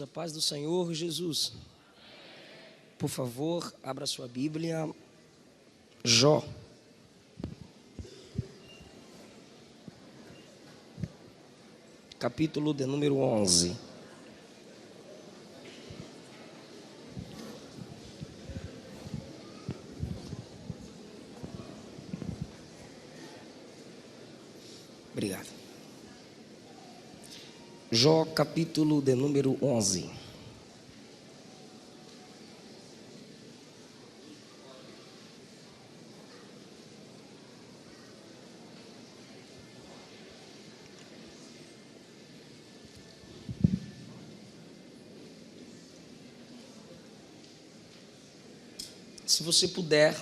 Irmãos, a paz do Senhor Jesus. Por favor, abra sua Bíblia. Jó. Capítulo de número 11. Obrigado. Jó, capítulo de número 11. Se você puder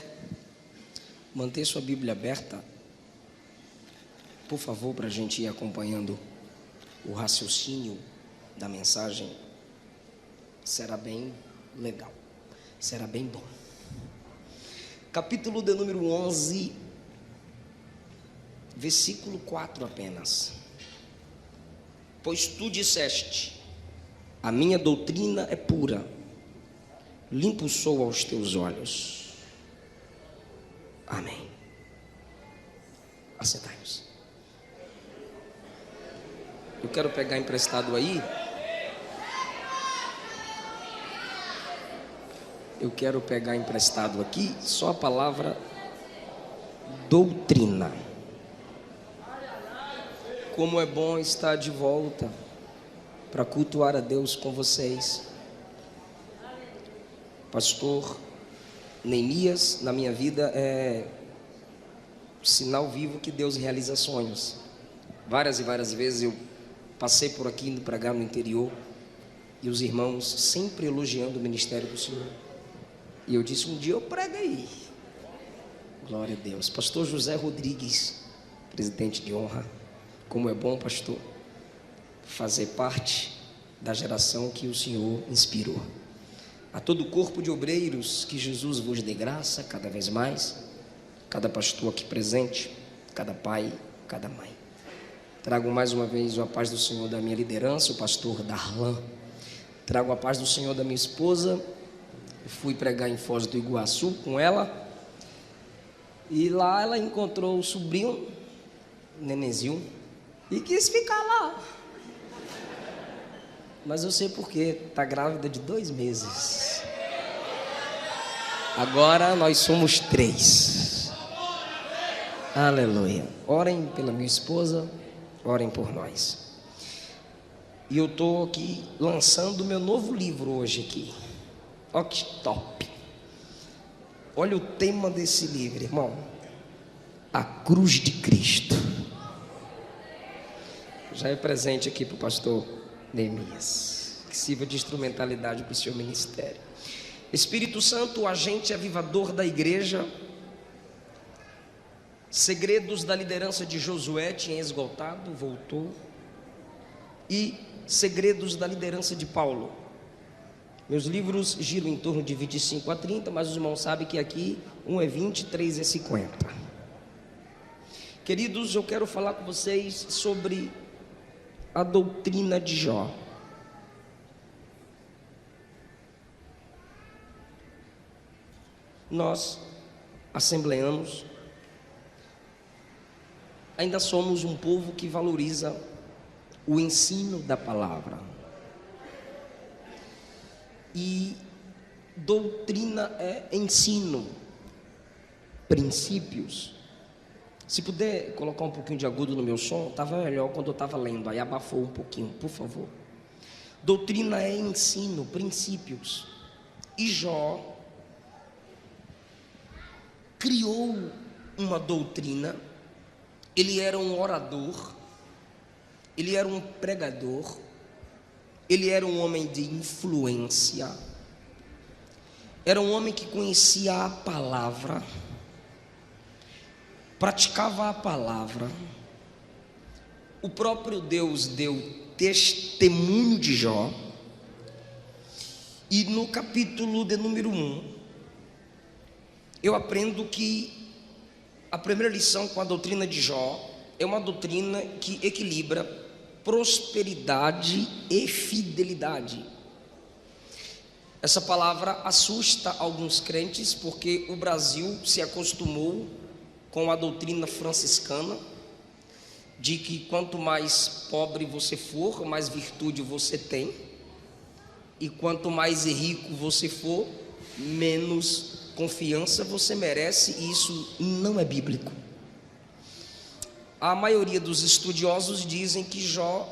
manter sua Bíblia aberta, por favor, para a gente ir acompanhando o raciocínio da mensagem, será bem legal, será bem bom. Capítulo de número 11, versículo 4 apenas. Pois tu disseste, a minha doutrina é pura, limpo sou aos teus olhos. Amém. Assentai-nos. Eu quero pegar emprestado aí. Eu quero pegar emprestado aqui só a palavra doutrina. Como é bom estar de volta para cultuar a Deus com vocês. Pastor Neemias, na minha vida, é sinal vivo que Deus realiza sonhos. Várias e várias vezes eu passei por aqui indo pregar no interior e os irmãos sempre elogiando o ministério do Senhor. E eu disse, um dia eu prego aí. Glória a Deus. Pastor José Rodrigues, presidente de honra. Como é bom, pastor, fazer parte da geração que o Senhor inspirou. A todo o corpo de obreiros, que Jesus vos dê graça cada vez mais. Cada pastor aqui presente, cada pai, cada mãe. Trago mais uma vez a paz do Senhor da minha liderança, o pastor Darlan. Trago a paz do Senhor da minha esposa. Eu fui pregar em Foz do Iguaçu com ela. E lá ela encontrou o sobrinho, o nenenzinho, e quis ficar lá. Mas eu sei porquê, está grávida de 2 meses. Agora nós somos 3. Aleluia. Orem pela minha esposa. Orem por nós. E eu estou aqui lançando o meu novo livro hoje aqui. Ó que top. Olha o tema desse livro, irmão. A cruz de Cristo. Já é presente aqui para o pastor Neemias. Que sirva de instrumentalidade para o seu ministério. Espírito Santo, o agente avivador da igreja. Segredos da liderança de Josué tinha esgotado, voltou. E segredos da liderança de Paulo. Meus livros giram em torno de 25 a 30, mas os irmãos sabem que aqui um é 20, 3 é 50. Queridos, eu quero falar com vocês sobre a doutrina de Jó. Nós, assembleanos, ainda somos um povo que valoriza o ensino da palavra. E doutrina é ensino, princípios. Se puder colocar um pouquinho de agudo no meu som, estava melhor quando eu estava lendo, aí abafou um pouquinho, por favor. Doutrina é ensino, princípios. E Jó criou uma doutrina. Ele era um orador, ele era um pregador, ele era um homem de influência, era um homem que conhecia a palavra, praticava a palavra. O próprio Deus deu testemunho de Jó, e no capítulo de número 1, eu aprendo que a primeira lição com a doutrina de Jó é uma doutrina que equilibra prosperidade e fidelidade. Essa palavra assusta alguns crentes, porque o Brasil se acostumou com a doutrina franciscana, de que quanto mais pobre você for, mais virtude você tem, e quanto mais rico você for, menos confiança você merece, e isso não é bíblico. A maioria dos estudiosos dizem que Jó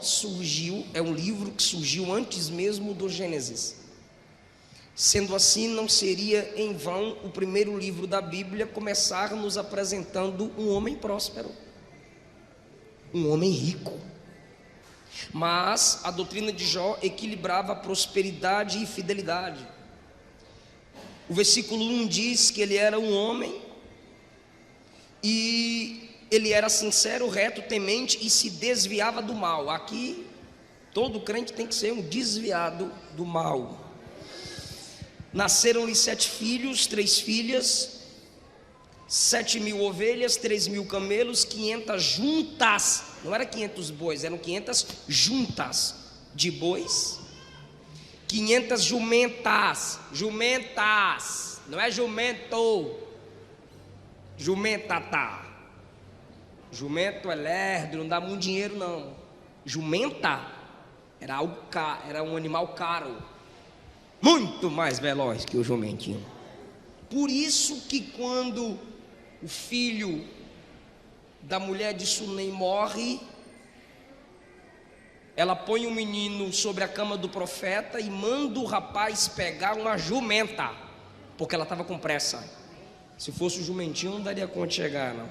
é um livro que surgiu antes mesmo do Gênesis. Sendo assim, não seria em vão o primeiro livro da Bíblia começar nos apresentando um homem próspero, um homem rico. Mas a doutrina de Jó equilibrava prosperidade e fidelidade. O versículo 1 diz que ele era um homem e ele era sincero, reto, temente e se desviava do mal. Aqui, todo crente tem que ser um desviado do mal. Nasceram-lhe 7 filhos, 3 filhas, 7.000 ovelhas, 3.000 camelos, 500 juntas, não era 500 bois, eram 500 juntas de bois, 500 jumentas, não é jumento, jumentata, jumento é lerdo, não dá muito dinheiro não, jumenta era um animal caro, muito mais veloz que o jumentinho. Por isso que quando o filho da mulher de Sunem morre, ela põe o menino sobre a cama do profeta e manda o rapaz pegar uma jumenta, porque ela estava com pressa. Se fosse o jumentinho não daria conta de chegar não.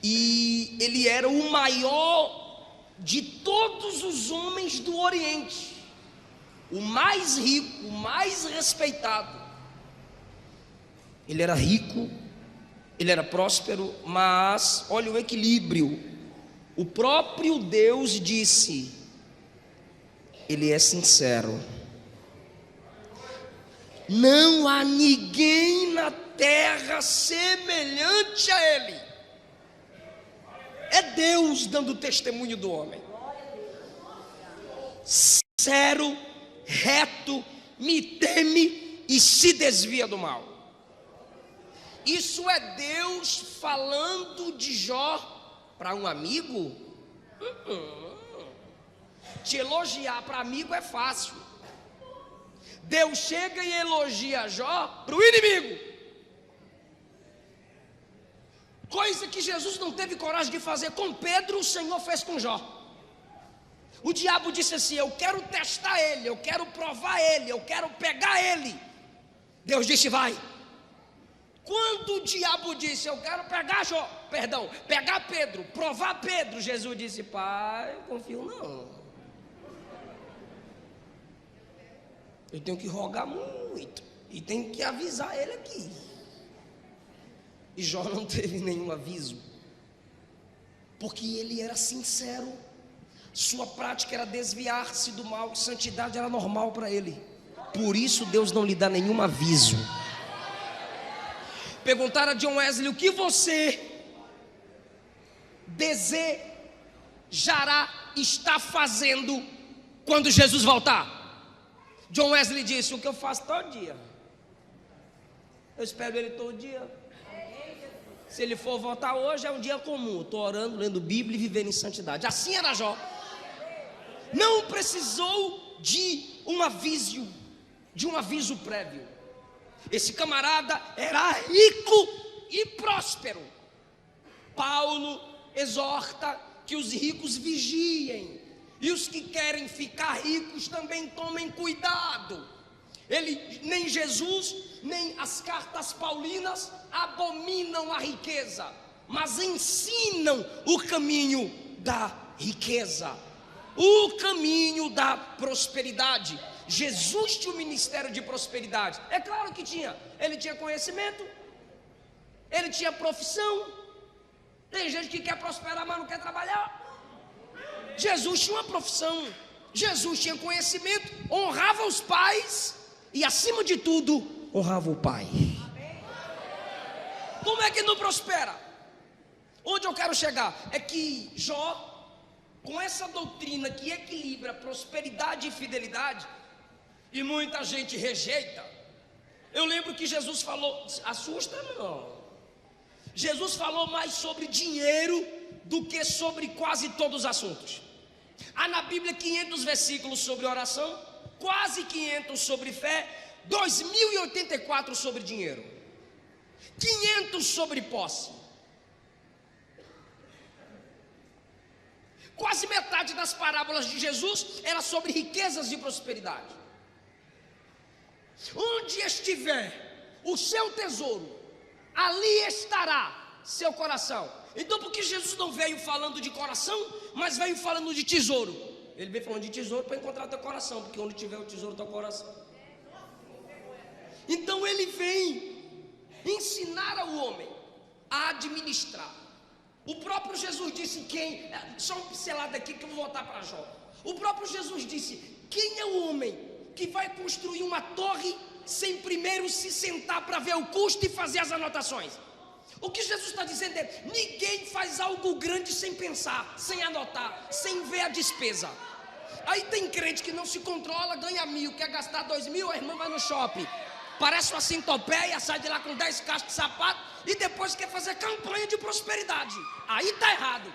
E ele era o maior de todos os homens do Oriente, o mais rico, o mais respeitado. Ele era rico, ele era próspero, mas olha o equilíbrio. O próprio Deus disse: ele é sincero. Não há ninguém na terra semelhante a ele. É Deus dando testemunho do homem. Sincero, reto, me teme e se desvia do mal. Isso é Deus falando de Jó para um amigo? Te elogiar para amigo é fácil. Deus chega e elogia Jó para o inimigo, coisa que Jesus não teve coragem de fazer com Pedro, o Senhor fez com Jó. O diabo disse assim: eu quero testar ele, eu quero provar ele, eu quero pegar ele. Deus disse: vai. Quando o diabo disse: eu quero pegar Pedro, provar Pedro, Jesus disse: pai, confio não. Eu tenho que rogar muito e tenho que avisar ele aqui. E Jó não teve nenhum aviso, porque ele era sincero. Sua prática era desviar-se do mal, santidade era normal para ele. Por isso Deus não lhe dá nenhum aviso. Perguntaram a John Wesley: o que você desejará estar fazendo quando Jesus voltar? John Wesley disse: o que eu faço todo dia. Eu espero ele todo dia. Se ele for voltar hoje, é um dia comum. Estou orando, lendo Bíblia e vivendo em santidade. Assim era Jó. Não precisou de um aviso prévio. Esse camarada era rico e próspero. Paulo exorta que os ricos vigiem, e os que querem ficar ricos também tomem cuidado. Nem Jesus, nem as cartas paulinas abominam a riqueza, mas ensinam o caminho da riqueza, o caminho da prosperidade. Jesus tinha um ministério de prosperidade, é claro que tinha. Ele tinha conhecimento, ele tinha profissão. Tem gente que quer prosperar, mas não quer trabalhar. Jesus tinha uma profissão, Jesus tinha conhecimento, honrava os pais e, acima de tudo, honrava o pai. Como é que não prospera? Onde eu quero chegar é que Jó, com essa doutrina que equilibra prosperidade e fidelidade, e muita gente rejeita. Eu lembro que Jesus falou, assusta não, Jesus falou mais sobre dinheiro do que sobre quase todos os assuntos. Há na Bíblia 500 versículos sobre oração, quase 500 sobre fé, 2084 sobre dinheiro, 500 sobre posse. Quase metade das parábolas de Jesus era sobre riquezas e prosperidade. Onde estiver o seu tesouro, ali estará seu coração. Então, por que Jesus não veio falando de coração, mas veio falando de tesouro? Ele veio falando de tesouro para encontrar teu coração, porque onde tiver o tesouro, teu coração. Então ele vem ensinar ao homem a administrar. O próprio Jesus disse só uma pincelada aqui que eu vou voltar para Jó. O próprio Jesus disse, quem é o homem que vai construir uma torre sem primeiro se sentar para ver o custo e fazer as anotações? O que Jesus está dizendo é, ninguém faz algo grande sem pensar, sem anotar, sem ver a despesa. Aí tem crente que não se controla, ganha 1.000, quer gastar 2.000, a irmã vai no shopping, parece uma centopeia, sai de lá com 10 caixas de sapato e depois quer fazer campanha de prosperidade. Aí está errado.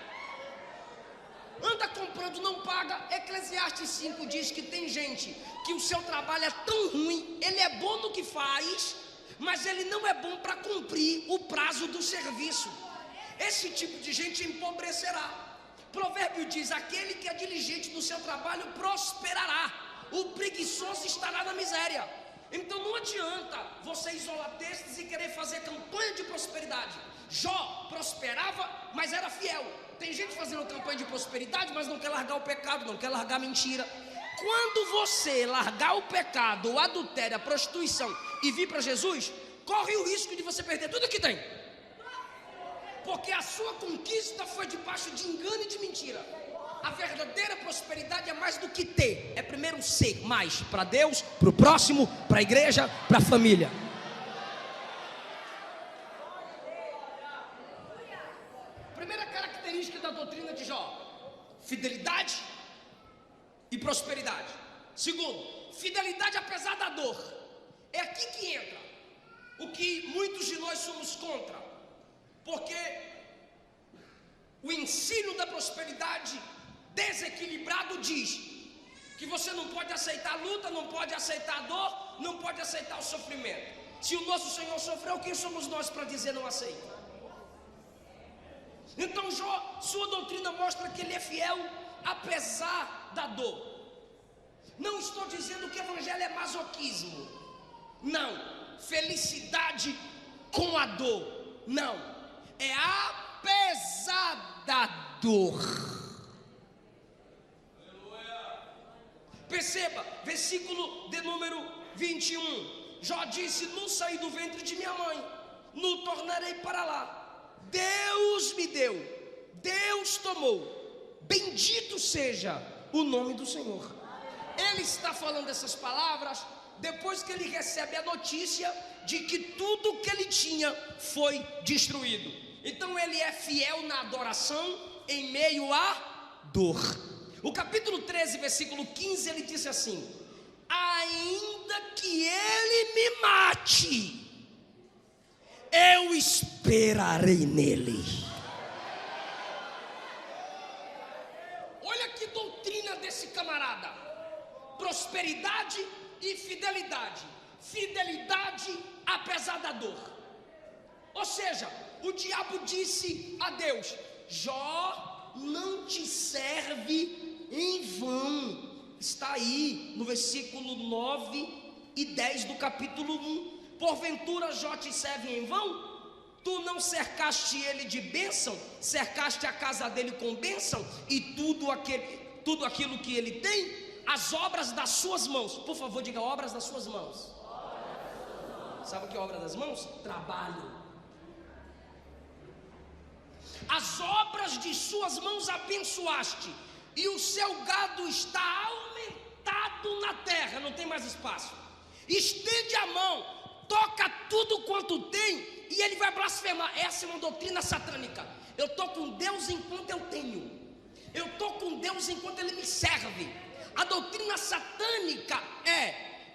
Anda comprando, não paga. Eclesiastes 5 diz que tem gente que o seu trabalho é tão ruim, ele é bom no que faz, mas ele não é bom para cumprir o prazo do serviço. Esse tipo de gente empobrecerá. Provérbio diz, aquele que é diligente no seu trabalho prosperará, o preguiçoso estará na miséria. Então não adianta você isolar textos e querer fazer campanha de prosperidade. Jó prosperava, mas era fiel. Tem gente fazendo campanha de prosperidade, mas não quer largar o pecado, não quer largar a mentira. Quando você largar o pecado, o adultério, a prostituição e vir para Jesus, corre o risco de você perder tudo que tem, porque a sua conquista foi debaixo de engano e de mentira. A verdadeira prosperidade é mais do que ter, é primeiro ser mais para Deus, para o próximo, para a igreja, para a família. Primeira característica da doutrina de Jó: fidelidade e prosperidade. Segundo, fidelidade apesar da dor. É aqui que entra o que muitos de nós somos contra, porque o ensino da prosperidade desequilibrado diz que você não pode aceitar a luta, não pode aceitar a dor, não pode aceitar o sofrimento. Se o nosso Senhor sofreu, quem somos nós para dizer não aceita? Então Jó, sua doutrina mostra que ele é fiel apesar da dor. Não estou dizendo que o evangelho é masoquismo, não. Felicidade com a dor, não. É apesar da dor. Perceba, versículo de número 21. Jó disse, no saí do ventre de minha mãe, no tornarei para lá. Deus me deu, Deus tomou, bendito seja o nome do Senhor. Ele está falando essas palavras depois que ele recebe a notícia de que tudo que ele tinha foi destruído. Então ele é fiel na adoração em meio à dor. O capítulo 13, versículo 15, ele disse assim: ainda que ele me mate, eu esperarei nele. Olha que doutrina desse camarada: prosperidade e fidelidade. Fidelidade apesar da dor. Ou seja, o diabo disse a Deus: Jó não te serve em vão. Está aí no versículo 9 e 10 do capítulo 1. Porventura Jó te serve em vão? Tu não cercaste ele de bênção, cercaste a casa dele com bênção, e tudo aquilo que ele tem, as obras das suas mãos. Por favor, diga obras das suas mãos. Sabe o que é obra das mãos? Trabalho. As obras de suas mãos abençoaste, e o seu gado está aumentado na terra, não tem mais espaço. Estende a mão, toca tudo quanto tem, e ele vai blasfemar. Essa é uma doutrina satânica. Eu estou com Deus enquanto eu tenho, eu estou com Deus enquanto Ele me serve. A doutrina satânica é: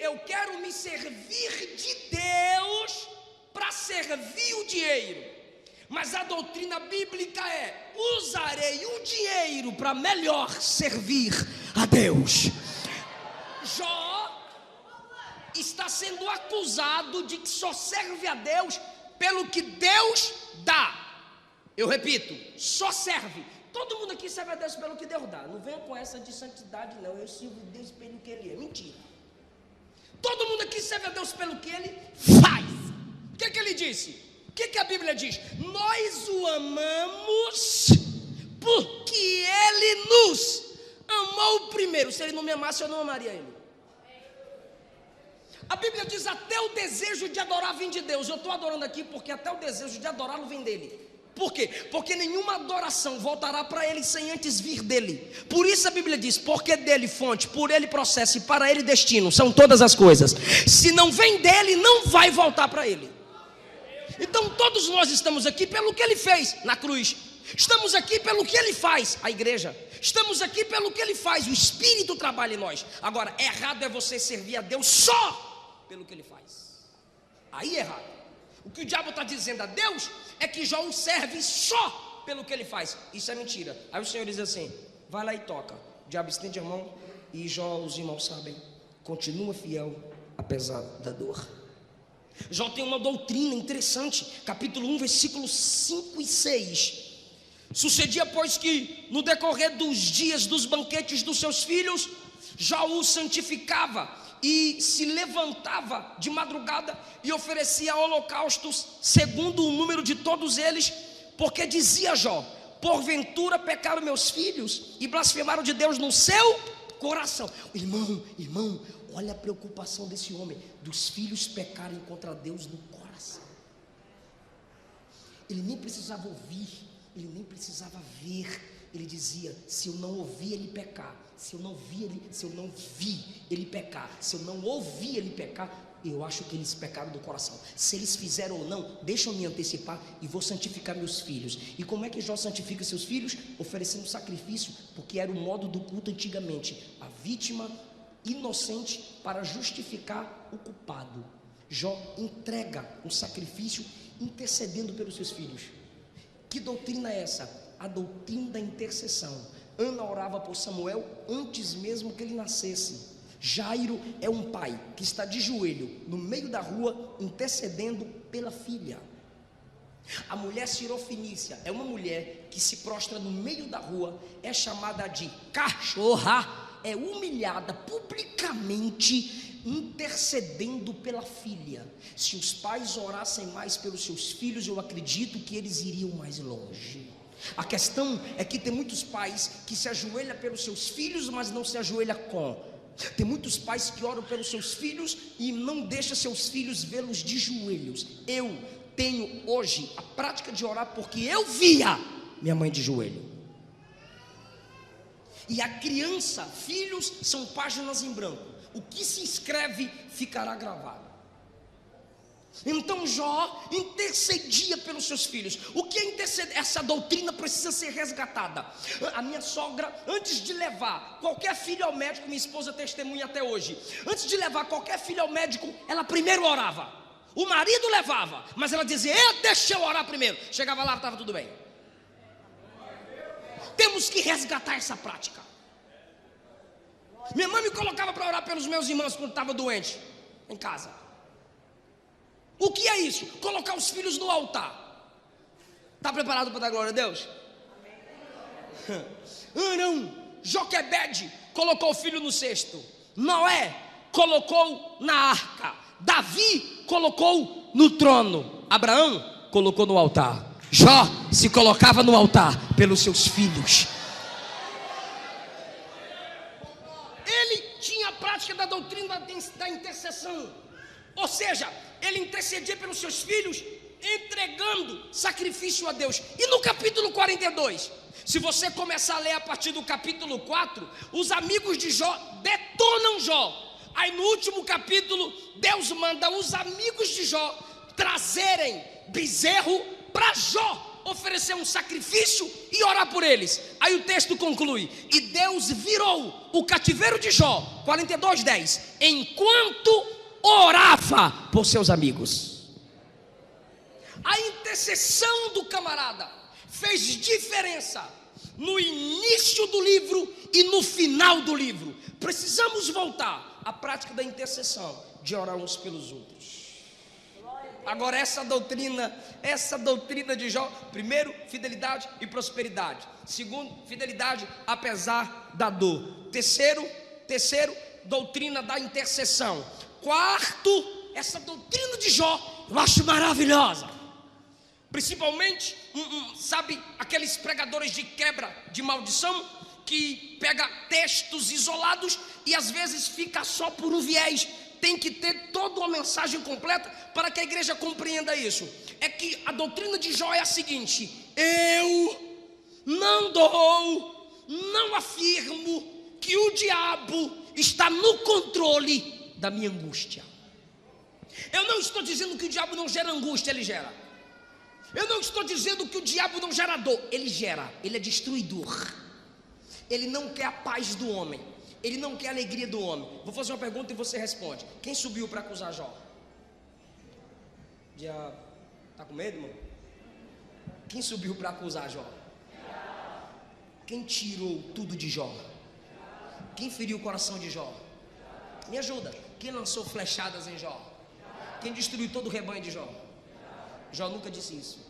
eu quero me servir de Deus para servir o dinheiro. Mas a doutrina bíblica é: usarei o dinheiro para melhor servir a Deus. Jó está sendo acusado de que só serve a Deus pelo que Deus dá. Eu repito, só serve. Todo mundo aqui serve a Deus pelo que Deus dá. Não venha com essa de santidade, não. Eu sirvo a Deus pelo que Ele é. Mentira. Todo mundo aqui serve a Deus pelo que Ele faz. O que Ele disse? O que a Bíblia diz? Nós o amamos porque Ele nos amou primeiro. Se Ele não me amasse, eu não amaria Ele. A Bíblia diz: até o desejo de adorar vem de Deus. Eu estou adorando aqui porque até o desejo de adorá-lo vem dele. Por quê? Porque nenhuma adoração voltará para Ele sem antes vir dele. Por isso a Bíblia diz: porque dele fonte, por Ele processo e para Ele destino são todas as coisas. Se não vem dele, não vai voltar para Ele. Então todos nós estamos aqui pelo que Ele fez na cruz. Estamos aqui pelo que Ele faz, a igreja. Estamos aqui pelo que Ele faz, o Espírito trabalha em nós. Agora, errado é você servir a Deus só pelo que Ele faz. Aí é errado. O que o diabo está dizendo a Deus é que Jó o serve só pelo que ele faz. Isso é mentira. Aí o Senhor diz assim: vai lá e toca. O diabo estende a mão e Jó, os irmãos sabem, continua fiel apesar da dor. Jó tem uma doutrina interessante. Capítulo 1, versículos 5 e 6. Sucedia, pois, que no decorrer dos dias dos banquetes dos seus filhos, Jó o santificava e se levantava de madrugada e oferecia holocaustos segundo o número de todos eles, porque dizia Jó: porventura pecaram meus filhos e blasfemaram de Deus no seu coração. Irmão, olha a preocupação desse homem, dos filhos pecarem contra Deus no coração. Ele nem precisava ouvir, ele nem precisava ver. Ele dizia: se eu não ouvir ele pecar, se eu não vi ele pecar, se eu não ouvir ele pecar, eu acho que eles pecaram do coração. Se eles fizeram ou não, deixa eu me antecipar e vou santificar meus filhos. E como é que Jó santifica seus filhos? Oferecendo sacrifício, porque era o modo do culto antigamente, a vítima inocente para justificar o culpado. Jó entrega um sacrifício intercedendo pelos seus filhos. Que doutrina é essa? A doutrina da intercessão. Ana orava por Samuel antes mesmo que ele nascesse. Jairo é um pai que está de joelho no meio da rua intercedendo pela filha. A mulher Sirofenícia é uma mulher que se prostra no meio da rua, é chamada de cachorra, é humilhada publicamente, intercedendo pela filha. Se os pais orassem mais pelos seus filhos, eu acredito que eles iriam mais longe. A questão é que tem muitos pais que se ajoelham pelos seus filhos, mas não se ajoelham com. Tem muitos pais que oram pelos seus filhos e não deixam seus filhos vê-los de joelhos. Eu tenho hoje a prática de orar porque eu via minha mãe de joelho. E a criança, filhos, são páginas em branco. O que se escreve ficará gravado. Então Jó intercedia pelos seus filhos. O que é interceder? Essa doutrina precisa ser resgatada. A minha sogra, antes de levar qualquer filho ao médico, minha esposa testemunha até hoje, antes de levar qualquer filho ao médico, ela primeiro orava. O marido levava, mas ela dizia: deixa eu orar primeiro. Chegava lá, estava tudo bem. Temos que resgatar essa prática. Minha mãe me colocava para orar pelos meus irmãos quando estava doente em casa. O que é isso? Colocar os filhos no altar. Está preparado para dar glória a Deus? Arão, Joquebede colocou o filho no cesto. Noé colocou na arca. Davi colocou no trono. Abraão colocou no altar. Jó se colocava no altar pelos seus filhos. Ele tinha a prática da doutrina da intercessão. Ou seja, ele intercedia pelos seus filhos, entregando sacrifício a Deus. E no capítulo 42, se você começar a ler a partir do capítulo 4, os amigos de Jó detonam Jó. Aí no último capítulo, Deus manda os amigos de Jó trazerem bezerro para Jó oferecer um sacrifício e orar por eles. Aí o texto conclui: e Deus virou o cativeiro de Jó, 42:10, enquanto orava por seus amigos. A intercessão do camarada fez diferença no início do livro e no final do livro. Precisamos voltar à prática da intercessão, de orar uns pelos outros. Agora essa doutrina de Jó: primeiro, fidelidade e prosperidade; segundo, fidelidade apesar da dor; terceiro, doutrina da intercessão; quarto, essa doutrina de Jó eu acho maravilhosa, principalmente, sabe, aqueles pregadores de quebra de maldição, que pega textos isolados e às vezes fica só por um viés. Tem que ter toda uma mensagem completa para que a igreja compreenda isso. É que a doutrina de Jó é a seguinte: eu não afirmo que o diabo está no controle da minha angústia. Eu não estou dizendo que o diabo não gera angústia, ele gera. Eu não estou dizendo que o diabo não gera dor, ele gera. Ele é destruidor. Ele não quer a paz do homem, ele não quer a alegria do homem. Vou fazer uma pergunta e você responde: quem subiu para acusar Jó? Já está com medo, irmão? Quem subiu para acusar Jó? Quem tirou tudo de Jó? Quem feriu o coração de Jó? Me ajuda. Quem lançou flechadas em Jó? Quem destruiu todo o rebanho de Jó? Jó nunca disse isso.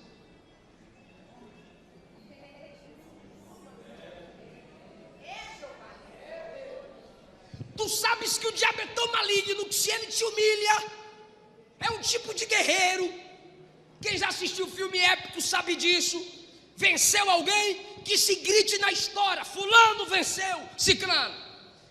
Tu sabes que o diabo é tão maligno que se ele te humilha, é um tipo de guerreiro. Quem já assistiu o filme épico sabe disso. Venceu alguém, que se grite na história: fulano venceu ciclano.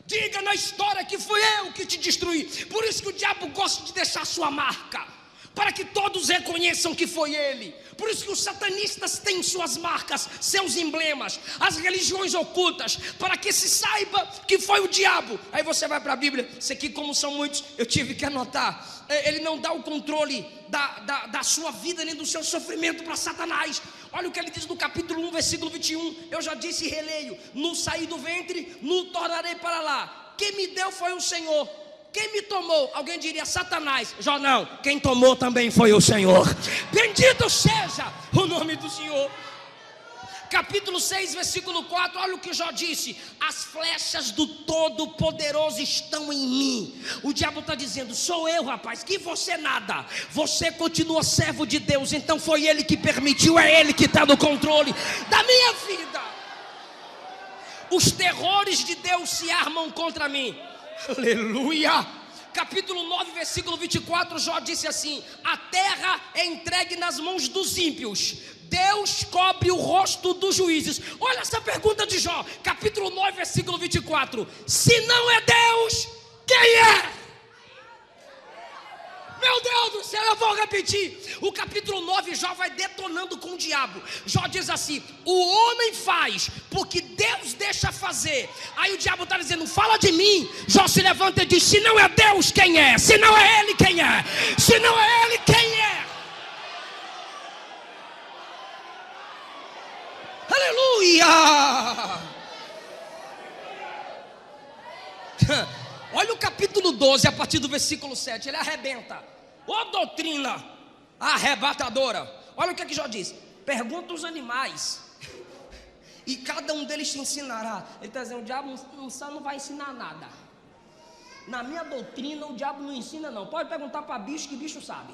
Diga na história que fui eu que te destruí. Por isso que o diabo gosta de deixar sua marca, para que todos reconheçam que foi ele. Por isso que os satanistas têm suas marcas, seus emblemas, as religiões ocultas, para que se saiba que foi o diabo. Aí você vai para a Bíblia. Isso aqui, como são muitos, eu tive que anotar. Ele não dá o controle da sua vida nem do seu sofrimento para Satanás. Olha o que ele diz no capítulo 1, versículo 21. Eu já disse e releio: no saí do ventre, no tornarei para lá. Quem me deu foi o Senhor. Quem me tomou? Alguém diria Satanás. Jó não, quem tomou também foi o Senhor. Bendito seja o nome do Senhor. Capítulo 6, versículo 4, olha o que Jó disse: as flechas do Todo-Poderoso estão em mim. O diabo está dizendo: sou eu, rapaz, que você nada. Você continua servo de Deus, então foi Ele que permitiu, é Ele que está no controle da minha vida. Os terrores de Deus se armam contra mim. Aleluia. Capítulo 9, versículo 24, Jó disse assim: a terra é entregue nas mãos dos ímpios, Deus cobre o rosto dos juízes. Olha essa pergunta de Jó, capítulo 9, versículo 24: se não é Deus, quem é? Meu Deus do céu, eu vou repetir. O capítulo 9, Jó vai detonando com o diabo. Jó diz assim: o homem faz porque Deus deixa fazer. Aí o diabo está dizendo: fala de mim. Jó se levanta e diz: se não é Deus, quem é? Se não é Ele, quem é? Se não é Ele, quem é? Aleluia. Olha o capítulo 12, a partir do versículo 7, ele arrebenta. Ô doutrina arrebatadora. Olha o que Jó diz: pergunta os animais e cada um deles te ensinará. Ele está dizendo: o diabo não vai ensinar nada. Na minha doutrina o diabo não ensina não. Pode perguntar para bicho, que bicho sabe.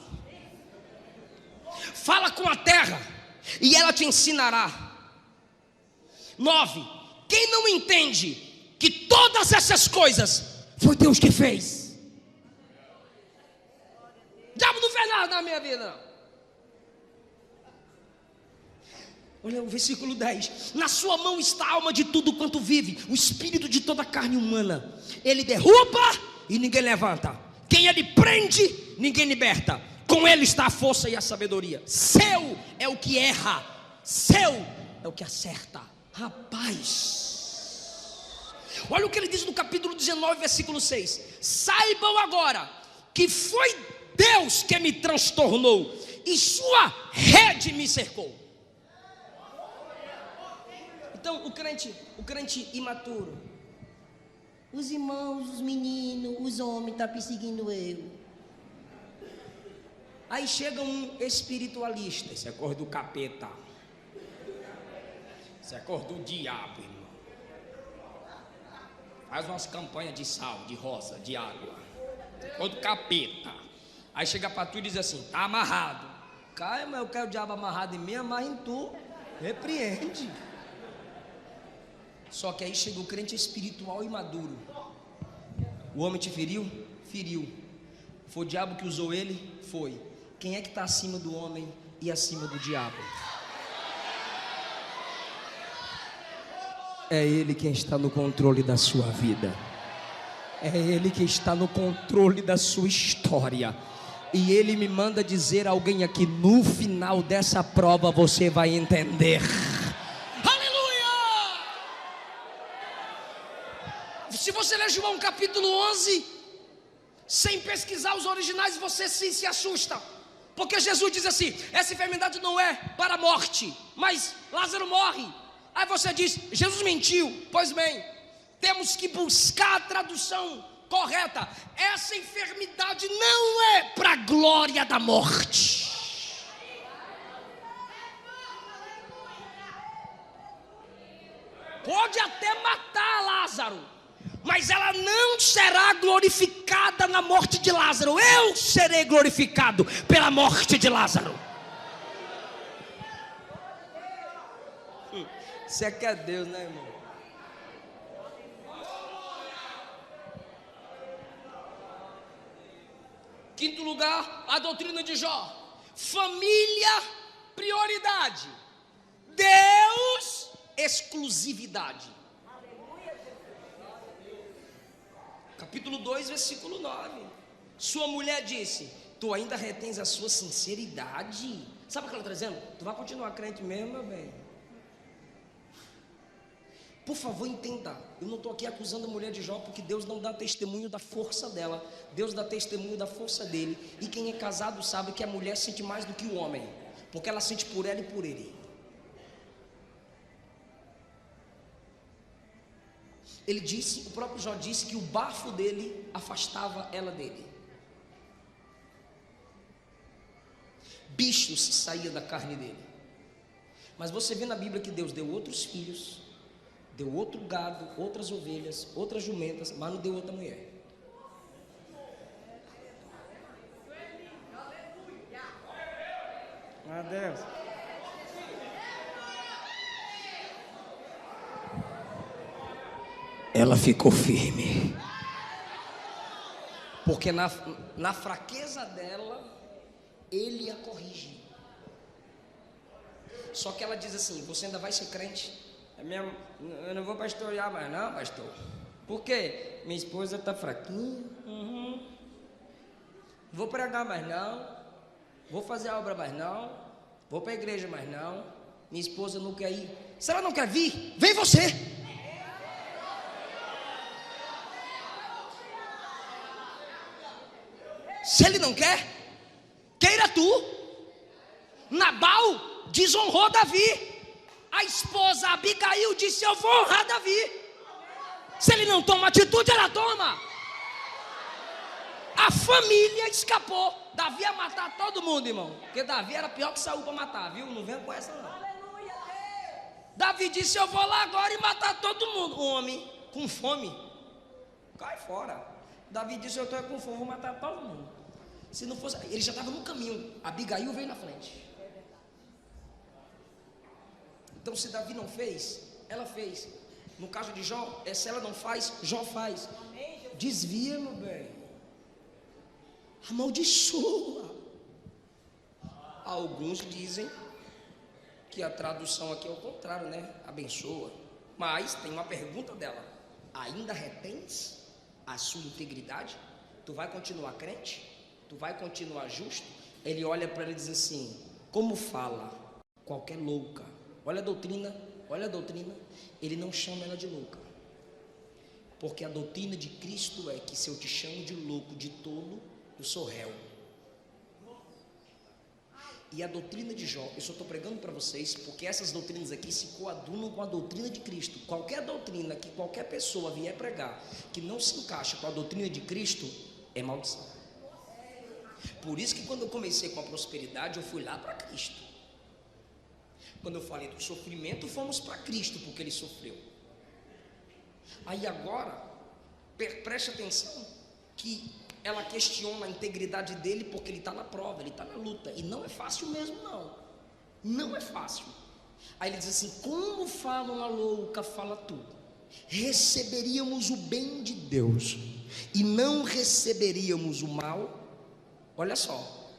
Fala com a terra e ela te ensinará. 9. Quem não entende que todas essas coisas foi Deus que fez? O diabo não fez nada na minha vida, não. Olha o versículo 10: na sua mão está a alma de tudo quanto vive, o espírito de toda a carne humana. Ele derruba e ninguém levanta, quem ele prende, ninguém liberta. Com ele está a força e a sabedoria. Seu é o que erra, seu é o que acerta. Rapaz, olha o que ele diz no capítulo 19, versículo 6: saibam agora que foi Deus que me transtornou e sua rede me cercou. Então, o crente imaturo, Os irmãos, os meninos, os homens estão perseguindo eu. aí chega um espiritualista, esse é cor do capeta, esse é cor do diabo, irmão. Faz umas campanhas de sal, de rosa, de água, cor do capeta. Aí chega para tu e diz assim: tá amarrado. Caio, mas eu quero o diabo amarrado em mim, amarra em tu, repreende. Só que aí chega o crente espiritual e maduro. O homem te feriu? Feriu. Foi o diabo que usou ele? Foi. Quem é que está acima do homem e acima do diabo? É Ele quem está no controle da sua vida. É Ele que está no controle da sua história. E Ele me manda dizer a alguém aqui: no final dessa prova você vai entender. Aleluia! Se você ler João capítulo 11, sem pesquisar os originais, você se assusta. Porque Jesus diz assim: essa enfermidade não é para a morte, mas Lázaro morre. Aí você diz: Jesus mentiu. Pois bem, temos que buscar a tradução correta. Essa enfermidade não é para a glória da morte. Pode até matar Lázaro, mas ela não será glorificada na morte de Lázaro. Eu serei glorificado pela morte de Lázaro. Você quer Deus, né, irmão? Quinto lugar, a doutrina de Jó. Família, prioridade. Deus, exclusividade. Capítulo 2, versículo 9. Sua mulher disse: tu ainda retens a sua sinceridade. Sabe o que ela está dizendo? Tu vai continuar crente mesmo, meu bem. Por favor, entenda, eu não estou aqui acusando a mulher de Jó, porque Deus não dá testemunho da força dela, Deus dá testemunho da força dele. E quem é casado sabe que a mulher sente mais do que o homem, porque ela sente por ela e por ele. Ele disse, o próprio Jó disse que o bafo dele afastava ela dele. Bichos saíam da carne dele. Mas você vê na Bíblia que Deus deu outros filhos, deu outro gado, outras ovelhas, outras jumentas, mas não deu outra mulher. Meu Deus. Ela ficou firme, porque na fraqueza dela, ele a corrige. Só que ela diz assim: você ainda vai ser crente? Eu não vou pastorear mais não, pastor. Por quê? Minha esposa está fraquinha. Vou pregar mais não. Vou fazer a obra mais não. Vou para a igreja mais não. Minha esposa não quer ir. Se ela não quer vir, vem você. Se ele não quer, queira tu. Nabal desonrou Davi. A esposa Abigail disse: eu vou honrar Davi. Se ele não toma atitude, ela toma. A família escapou. Davi ia matar todo mundo, irmão, porque Davi era pior que Saul para matar, viu? Não venha com essa não. Davi disse: eu vou lá agora e matar todo mundo. Um homem com fome, cai fora. Davi disse: eu estou com fome, vou matar todo mundo. Se não fosse, ele já estava no caminho. Abigail veio na frente. Então, se Davi não fez, ela fez. No caso de Jó, se ela não faz, Jó faz. Desvia, meu bem. Amaldiçoa. Alguns dizem que a tradução aqui é o contrário, né? Abençoa. Mas tem uma pergunta dela: ainda retens a sua integridade? Tu vai continuar crente? Tu vai continuar justo? Ele olha para ela e diz assim: como fala qualquer louca. Olha a doutrina, olha a doutrina. Ele não chama ela de louca, porque a doutrina de Cristo é que se eu te chamo de louco, de tolo, eu sou réu. E a doutrina de Jó, eu só estou pregando para vocês, porque essas doutrinas aqui se coadunam com a doutrina de Cristo. Qualquer doutrina que qualquer pessoa vier pregar, que não se encaixa com a doutrina de Cristo, é maldição. Por isso que quando eu comecei com a prosperidade, eu fui lá para Cristo. Quando eu falei do sofrimento, fomos para Cristo, porque Ele sofreu. Aí agora, preste atenção, que ela questiona a integridade dele, porque ele está na prova, ele está na luta, e não é fácil mesmo não, não é fácil. Aí ele diz assim: como fala uma louca, fala tudo, receberíamos o bem de Deus, e não receberíamos o mal. Olha só,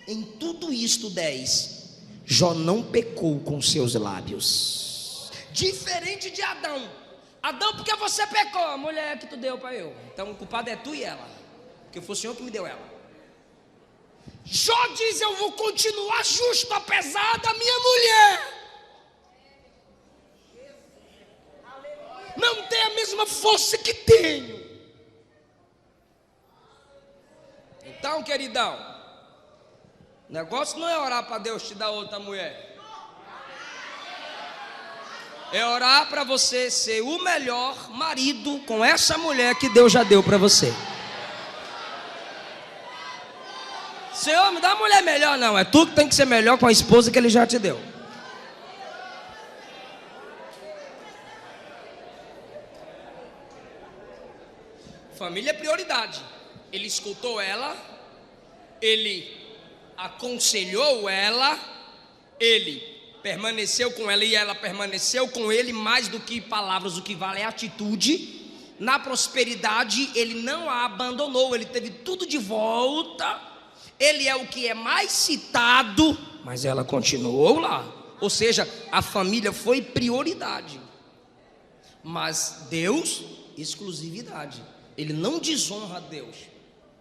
em tudo isto 10, Jó não pecou com seus lábios, diferente de Adão. Adão, porque você pecou? A mulher que tu deu para eu. Então o culpado é tu e ela, porque foi o Senhor que me deu ela. Jó diz: eu vou continuar justo apesar da minha mulher não ter a mesma força que tenho. Então, queridão, o negócio não é orar para Deus te dar outra mulher, é orar para você ser o melhor marido com essa mulher que Deus já deu para você. Senhor, me dá uma mulher melhor. Não, é tu que tem que ser melhor com a esposa que Ele já te deu. Família é prioridade. Ele escutou ela, ele aconselhou ela, ele permaneceu com ela e ela permaneceu com ele. Mais do que palavras, o que vale é atitude. Na prosperidade ele não a abandonou, ele teve tudo de volta. Ele é o que é mais citado, mas ela continuou lá. Ou seja, a família foi prioridade, mas Deus, exclusividade. Ele não desonra a Deus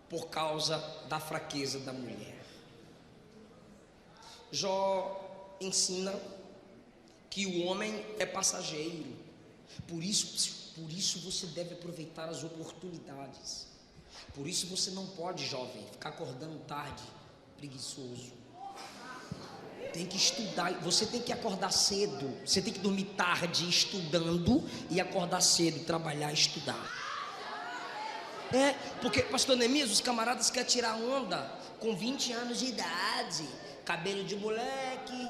por causa da fraqueza da mulher. Jó ensina que o homem é passageiro, por isso você deve aproveitar as oportunidades. Por isso você não pode, jovem, ficar acordando tarde, preguiçoso. Tem que estudar, você tem que acordar cedo, você tem que dormir tarde estudando e acordar cedo, trabalhar e estudar. Porque, pastor Neemias, os camaradas querem tirar onda com 20 anos de idade, cabelo de moleque,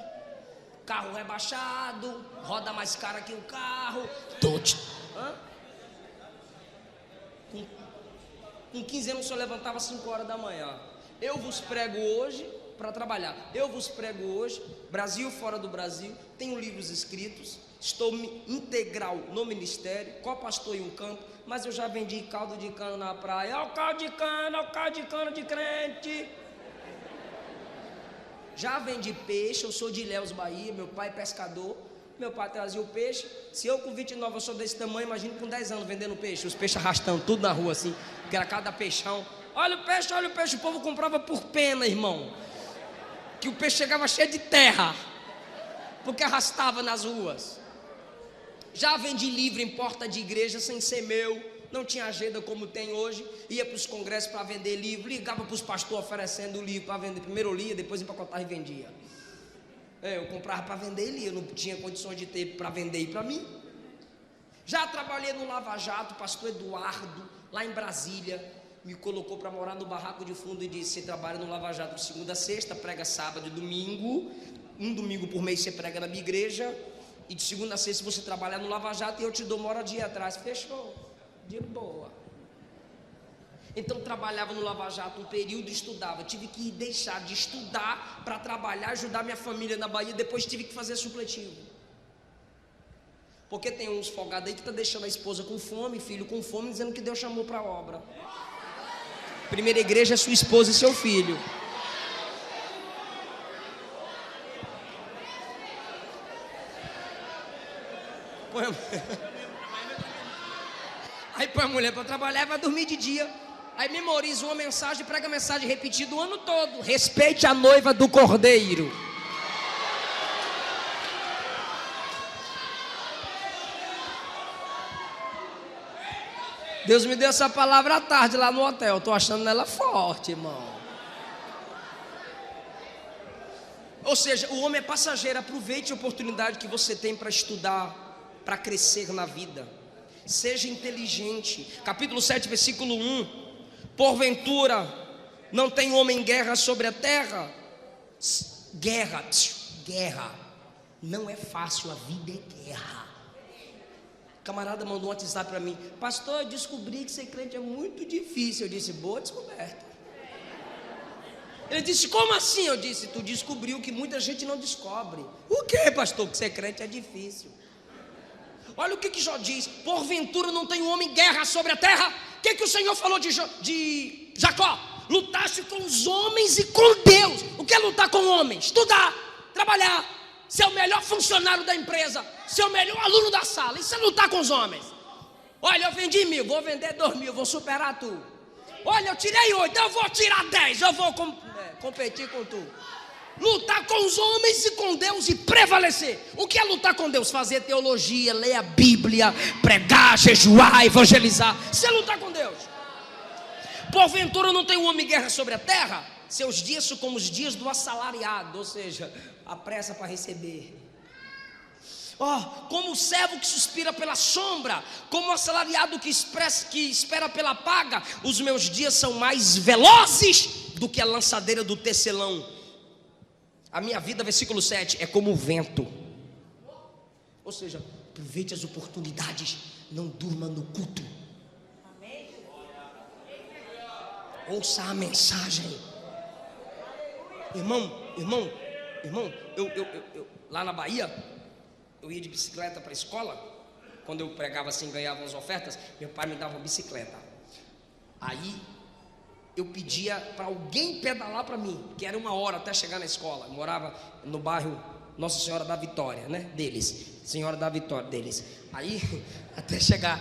carro rebaixado, roda mais cara que o carro. Com 15 anos o senhor levantava às 5 horas da manhã. Eu vos prego hoje para trabalhar. Eu vos prego hoje, Brasil fora do Brasil, tenho livros escritos, estou integral no ministério, co-pastor em um campo, mas eu já vendi caldo de cana na praia. Olha o caldo de cana de crente. Já vendi peixe, eu sou de Ilhéus, Bahia, meu pai é pescador, meu pai trazia o peixe. Se eu com 29 eu sou desse tamanho, imagina com 10 anos vendendo peixe, os peixes arrastando tudo na rua assim, que era cada peixão. Olha o peixe, o povo comprava por pena, irmão, que o peixe chegava cheio de terra, porque arrastava nas ruas. Já vendi livro em porta de igreja sem ser meu, não tinha agenda como tem hoje, ia para os congressos para vender livro, ligava para os pastores oferecendo o livro para vender, primeiro eu lia, depois empacotava e vendia. Eu comprava para vender e lia, eu não tinha condições de ter para vender e para mim. Já trabalhei no Lava Jato, pastor Eduardo, lá em Brasília, me colocou para morar no barraco de fundo e disse: você trabalha no Lava Jato de segunda a sexta, prega sábado e domingo, um domingo por mês você prega na minha igreja, e de segunda a sexta você trabalha no Lava Jato e eu te dou moradia atrás. Fechou, de boa. Então trabalhava no Lava Jato um período e estudava. Tive que deixar de estudar para trabalhar, ajudar minha família na Bahia. Depois tive que fazer supletivo, porque tem uns folgados aí que está deixando a esposa com fome, filho com fome, dizendo que Deus chamou para a obra. Primeira igreja é sua esposa e seu filho. Aí põe a mulher para trabalhar e vai dormir de dia. Aí memoriza uma mensagem, prega a mensagem repetida o ano todo: respeite a noiva do Cordeiro. Deus me deu essa palavra à tarde lá no hotel. Estou achando ela forte, irmão. Ou seja, o homem é passageiro. Aproveite a oportunidade que você tem para estudar, para crescer na vida. Seja inteligente. Capítulo 7, versículo 1. Porventura não tem homem guerra sobre a terra? Guerra. Não é fácil, a vida é guerra. O camarada mandou um WhatsApp para mim: pastor, eu descobri que ser crente é muito difícil. Eu disse: boa descoberta. Ele disse: como assim? Eu disse: tu descobriu que muita gente não descobre. O que, pastor? Que ser crente é difícil. Olha o que Jó diz: porventura não tem homem guerra sobre a terra? O que o Senhor falou de Jacó? Lutaste com os homens e com Deus. O que é lutar com homens? Estudar, trabalhar, ser o melhor funcionário da empresa, ser o melhor aluno da sala. Isso é lutar com os homens. Olha, eu vendi 1.000, vou vender 2.000, vou superar tu. Olha, eu tirei 8, eu vou tirar 10, eu vou competir com tu. Lutar com os homens e com Deus e prevalecer. O que é lutar com Deus? Fazer teologia, ler a Bíblia, pregar, jejuar, evangelizar. Isso é lutar com Deus. Porventura não tem um homem guerra sobre a terra? Seus dias são como os dias do assalariado, ou seja, a pressa para receber. Como o servo que suspira pela sombra, como o assalariado que espera pela paga, os meus dias são mais velozes do que a lançadeira do tecelão. A minha vida, versículo 7, é como o vento. Ou seja, aproveite as oportunidades, não durma no culto. Ouça a mensagem. Irmão, eu lá na Bahia, eu ia de bicicleta para a escola. Quando eu pregava assim, ganhava umas ofertas, meu pai me dava uma bicicleta. Aí eu pedia para alguém pedalar para mim, que era 1 hora até chegar na escola. Eu morava no bairro Nossa Senhora da Vitória, né? Deles, Senhora da Vitória, deles. Aí, até chegar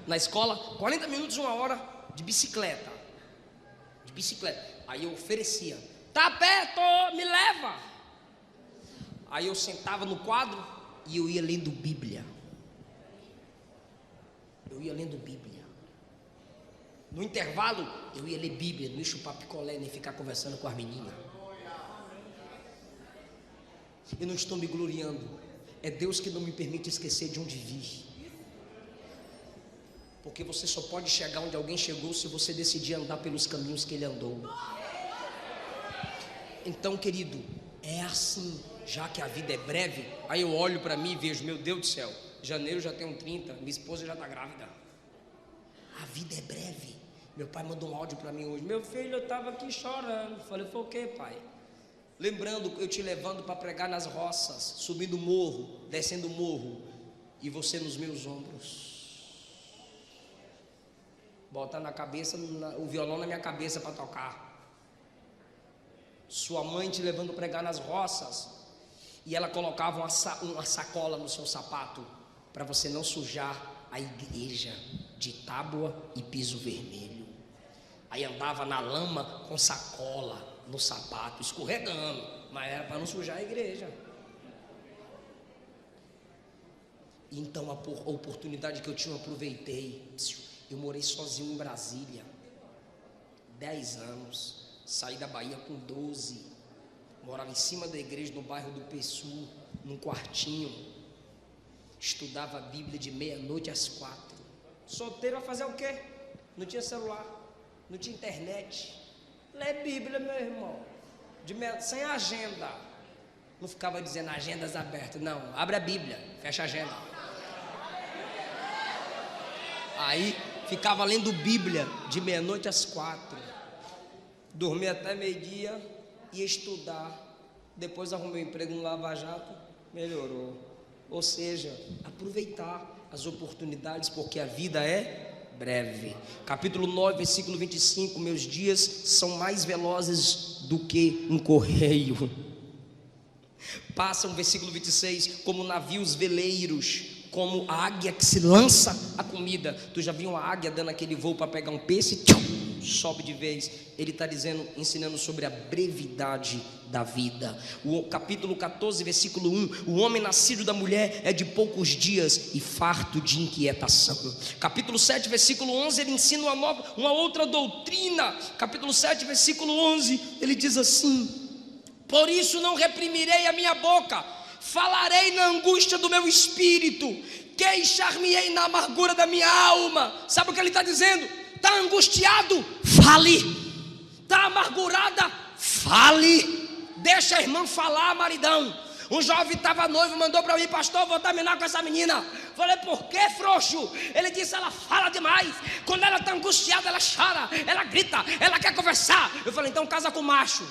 na escola, 40 minutos, 1 hora de bicicleta. Aí eu oferecia: tá perto, me leva. Aí eu sentava no quadro e eu ia lendo Bíblia. No intervalo, eu ia ler Bíblia, não ia chupar picolé, nem ficar conversando com as meninas. Eu não estou me gloriando. É Deus que não me permite esquecer de onde vi. Porque você só pode chegar onde alguém chegou se você decidir andar pelos caminhos que ele andou. Então, querido, é assim. Já que a vida é breve, aí eu olho para mim e vejo: meu Deus do céu, janeiro já tenho 30, minha esposa já está grávida. A vida é breve. Meu pai mandou um áudio para mim hoje: meu filho, eu estava aqui chorando. Falei: foi o que, pai? Lembrando eu te levando para pregar nas roças, subindo morro, descendo morro, e você nos meus ombros, botar na cabeça, o violão na minha cabeça para tocar. Sua mãe te levando a pregar nas roças, e ela colocava uma sacola no seu sapato, para você não sujar a igreja de tábua e piso vermelho. Aí andava na lama com sacola no sapato, escorregando, mas era para não sujar a igreja. Então a oportunidade que eu tinha, eu aproveitei. Eu morei sozinho em Brasília 10 anos, saí da Bahia com 12, morava em cima da igreja no bairro do Pessu, num quartinho, estudava a Bíblia de meia-noite às 4. Solteiro vai fazer o quê? Não tinha celular, não tinha internet. Lê Bíblia, meu irmão, sem agenda. Não ficava dizendo agendas abertas, não, abre a Bíblia, fecha a agenda. Aí ficava lendo Bíblia de meia-noite às 4, dormia até meio-dia, ia estudar. Depois arrumei um emprego no Lava Jato, melhorou. Ou seja, aproveitar as oportunidades, porque a vida é breve. Capítulo 9, versículo 25: meus dias são mais velozes do que um correio. Passam, versículo 26, como navios veleiros, como a águia que se lança a comida. Tu já viu uma águia dando aquele voo para pegar um peixe? Sobe de vez. Ele está dizendo, ensinando sobre a brevidade da vida. O capítulo 14, versículo 1: o homem nascido da mulher é de poucos dias e farto de inquietação. Capítulo 7, versículo 11, ele ensina uma outra doutrina. Capítulo 7, versículo 11, ele diz assim: Por isso não reprimirei a minha boca, falarei na angústia do meu espírito, queixar-me-ei na amargura da minha alma. Sabe o que ele está dizendo? Está angustiado? Fale. Está amargurada? Fale. Deixa a irmã falar, maridão. Um jovem estava noivo, mandou para mim: pastor, vou terminar com essa menina. Falei: por que, frouxo? Ele disse: ela fala demais. Quando ela está angustiada, ela chora, ela grita, ela quer conversar. Eu falei: então casa com macho.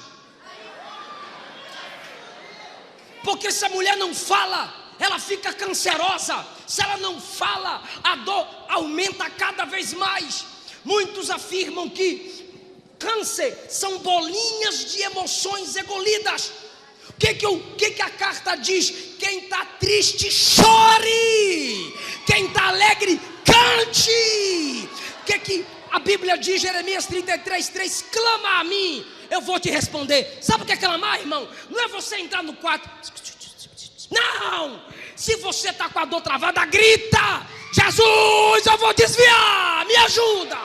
Porque se a mulher não fala, ela fica cancerosa. Se ela não fala, a dor aumenta cada vez mais. Muitos afirmam que câncer são bolinhas de emoções engolidas. O que a carta diz? Quem está triste, chore. Quem está alegre, cante. O que a Bíblia diz? Jeremias 33:3: clama a mim, eu vou te responder. Sabe o que é clamar, irmão? Não é você entrar no quarto. Não. Se você está com a dor travada, grita: Jesus, eu vou desviar, me ajuda.